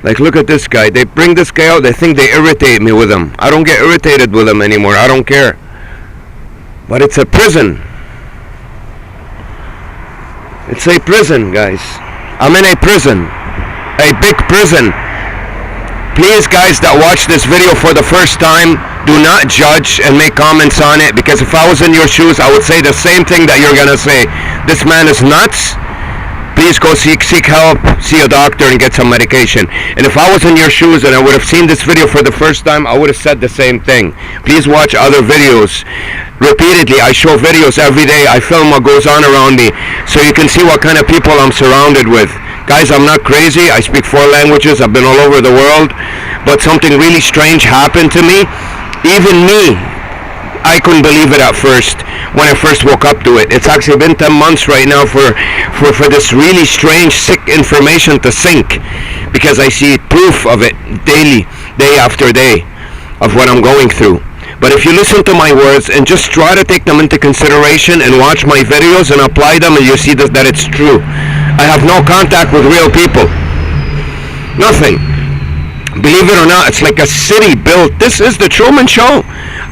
Like, look at this guy. They bring this guy out, they think they irritate me with him. I don't get irritated with him anymore. I don't care. But it's a prison. It's a prison, guys. I'm in a prison. A big prison. Please, guys that watch this video for the first time, do not judge and make comments on it, because if I was in your shoes, I would say the same thing that you're gonna say. This man is nuts. Please go seek help, see a doctor, and get some medication. And if I was in your shoes and I would have seen this video for the first time, I would have said the same thing. Please watch other videos. Repeatedly, I show videos every day. I film what goes on around me, so you can see what kind of people I'm surrounded with. Guys, I'm not crazy. I speak 4 languages. I've been all over the world. But something really strange happened to me. Even me, I couldn't believe it at first when I first woke up to it. It's actually been 10 months right now for this really strange, sick information to sink, because I see proof of it daily, day after day, of what I'm going through. But if you listen to my words and just try to take them into consideration and watch my videos and apply them, and you see that it's true. I have no contact with real people. Nothing. Believe it or not, it's like a city built. This is the Truman Show.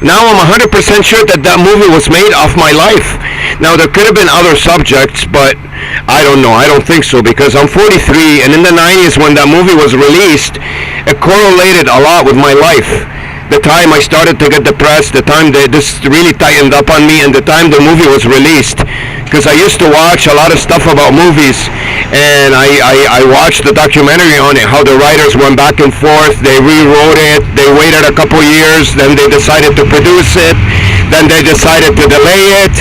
Now I'm 100% sure that that movie was made off my life. Now there could have been other subjects, but I don't know. I don't think so, because I'm 43, and in the 90s when that movie was released, it correlated a lot with my life. The time I started to get depressed, the time this really tightened up on me, and the time the movie was released. Because I used to watch a lot of stuff about movies, and I watched the documentary on it, how the writers went back and forth, they rewrote it, they waited a couple years, then they decided to produce it, then they decided to delay it.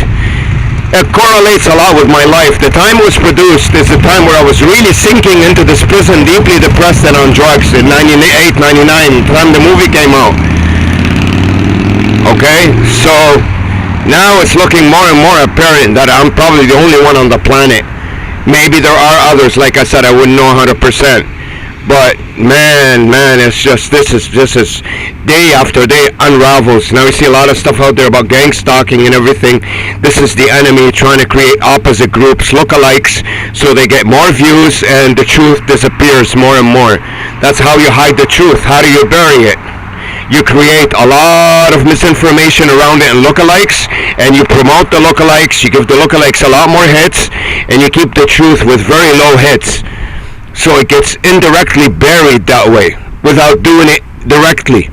It correlates a lot with my life. The time it was produced is the time where I was really sinking into this prison, deeply depressed and on drugs in 98, 99, the time the movie came out. Okay, so now it's looking more and more apparent that I'm probably the only one on the planet. Maybe there are others, like I said, I wouldn't know 100%. But man, it's just, this is day after day unravels. Now we see a lot of stuff out there about gang stalking and everything. This is the enemy trying to create opposite groups, lookalikes, so they get more views and the truth disappears more and more. That's how you hide the truth. How do you bury it? You create a lot of misinformation around it and lookalikes, and you promote the lookalikes, you give the lookalikes a lot more hits, and you keep the truth with very low hits. So it gets indirectly buried that way, without doing it directly.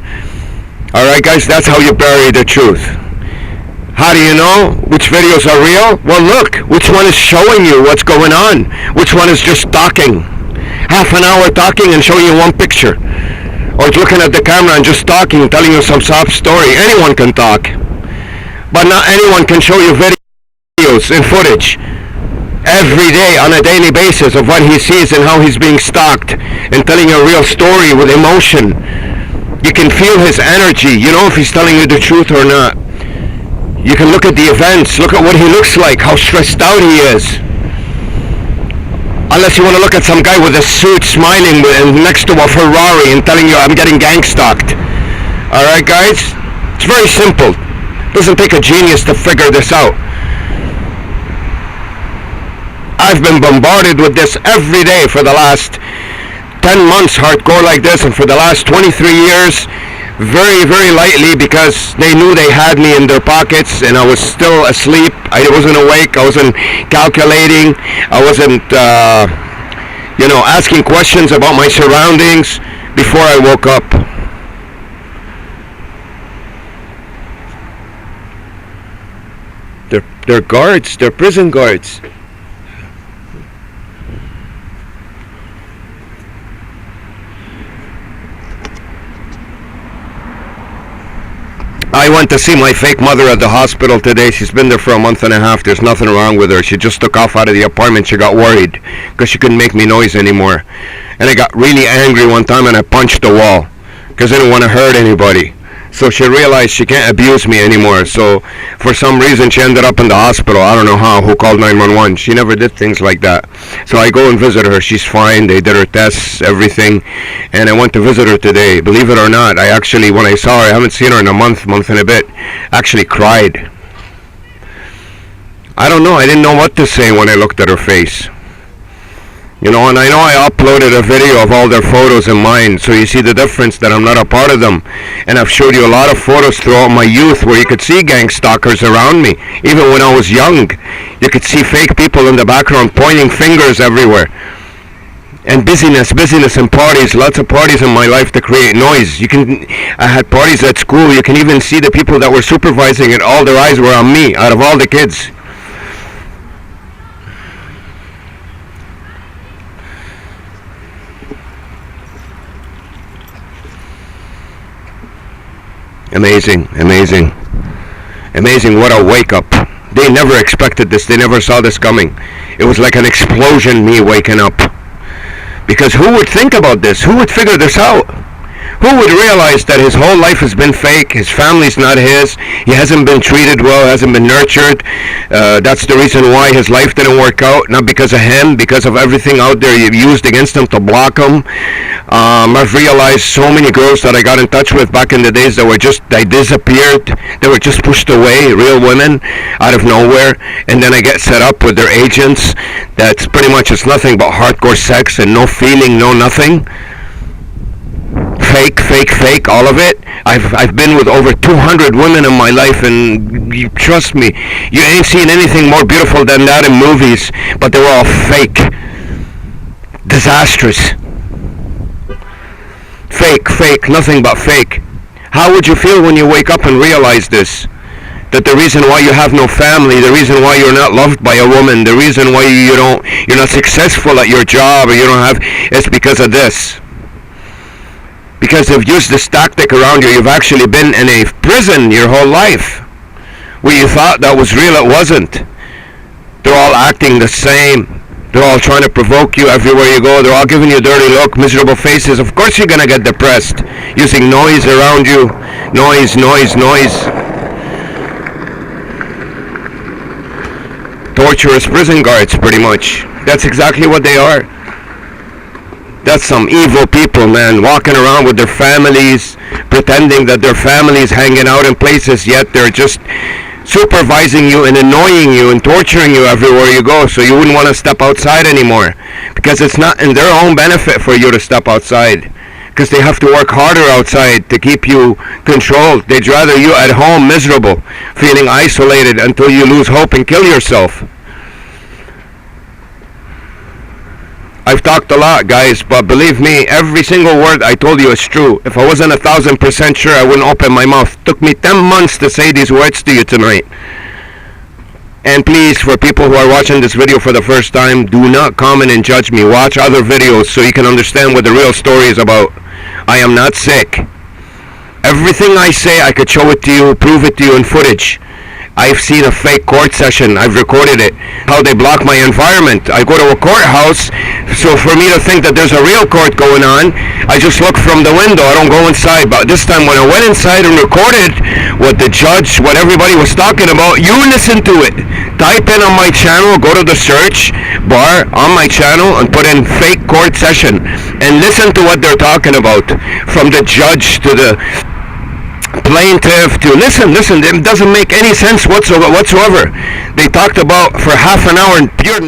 Alright guys, that's how you bury the truth. How do you know which videos are real? Well look, which one is showing you what's going on? Which one is just talking? Half an hour talking and showing you one picture. Or looking at the camera and just talking, telling you some sob story. Anyone can talk. But not anyone can show you videos and footage every day on a daily basis of what he sees and how he's being stalked, and telling you a real story with emotion. You can feel his energy. You know if he's telling you the truth or not. You can look at the events, look at what he looks like, how stressed out he is. Unless you want to look at some guy with a suit smiling next to a Ferrari and telling you I'm getting gang stalked. Alright guys? It's very simple. It doesn't take a genius to figure this out. I've been bombarded with this every day for the last 10 months, hardcore like this, and for the last 23 years, very, very lightly, because they knew they had me in their pockets and I was still asleep. I wasn't awake, I wasn't calculating, I wasn't, asking questions about my surroundings before I woke up. They're guards, they're prison guards. I went to see my fake mother at the hospital today. She's been there for a month and a half. There's nothing wrong with her. She just took off out of the apartment. She got worried because she couldn't make me noise anymore. And I got really angry one time and I punched the wall because I didn't want to hurt anybody. So she realized she can't abuse me anymore. So for some reason she ended up in the hospital. I don't know how. Who called 911? She never did things like that. So I go and visit her. She's fine. They did her tests, everything. And I went to visit her today. Believe it or not, I actually, when I saw her, I haven't seen her in a month and a bit, actually cried. I don't know. I didn't know what to say when I looked at her face. And I know I uploaded a video of all their photos and mine, so you see the difference that I'm not a part of them. And I've showed you a lot of photos throughout my youth where you could see gang stalkers around me. Even when I was young, you could see fake people in the background pointing fingers everywhere. And busyness and parties, lots of parties in my life to create noise. I had parties at school, you can even see the people that were supervising it, all their eyes were on me, out of all the kids. Amazing what a wake up. They never expected this. They never saw this coming. It was like an explosion, me waking up. Because who would think about this? Who would figure this out? Who would realize that his whole life has been fake, his family's not his, he hasn't been treated well, hasn't been nurtured. That's the reason why his life didn't work out, not because of him, because of everything out there you've used against him to block him. I've realized so many girls that I got in touch with back in the days that they disappeared, they were just pushed away, real women, out of nowhere, and then I get set up with their agents. That's pretty much, it's nothing but hardcore sex and no feeling, no nothing. fake, fake, fake, all of it. I've been with over 200 women in my life, and you trust me, you ain't seen anything more beautiful than that in movies, but they were all fake. Disastrous. Fake, fake, nothing but fake. How would you feel when you wake up and realize this? That the reason why you have no family, the reason why you're not loved by a woman, the reason why you're not successful at your job, or you don't have, it's because of this. Because they've used this tactic around you. You've actually been in a prison your whole life. Where you thought that was real, it wasn't. They're all acting the same. They're all trying to provoke you everywhere you go. They're all giving you a dirty look, miserable faces. Of course you're going to get depressed. Using noise around you. Noise, noise, noise. Torturous prison guards, pretty much. That's exactly what they are. That's some evil people, man, walking around with their families, pretending that their family's hanging out in places, yet they're just supervising you and annoying you and torturing you everywhere you go, so you wouldn't want to step outside anymore, because it's not in their own benefit for you to step outside, because they have to work harder outside to keep you controlled. They'd rather you at home miserable, feeling isolated until you lose hope and kill yourself. I've talked a lot, guys, but believe me, every single word I told you is true. If I wasn't 1,000% sure, I wouldn't open my mouth. It took me 10 months to say these words to you tonight. And please, for people who are watching this video for the first time, do not comment and judge me. Watch other videos so you can understand what the real story is about. I am not sick. Everything I say, I could show it to you, prove it to you in footage. I've seen a fake court session. I've recorded it. How they block my environment. I go to a courthouse, so for me to think that there's a real court going on, I just look from the window. I don't go inside. But this time when I went inside and recorded what the judge, what everybody was talking about, you listen to it. Type in on my channel, go to the search bar on my channel and put in fake court session and listen to what they're talking about. From the judge to the plaintiff to listen, it doesn't make any sense whatsoever. They talked about for half an hour and pure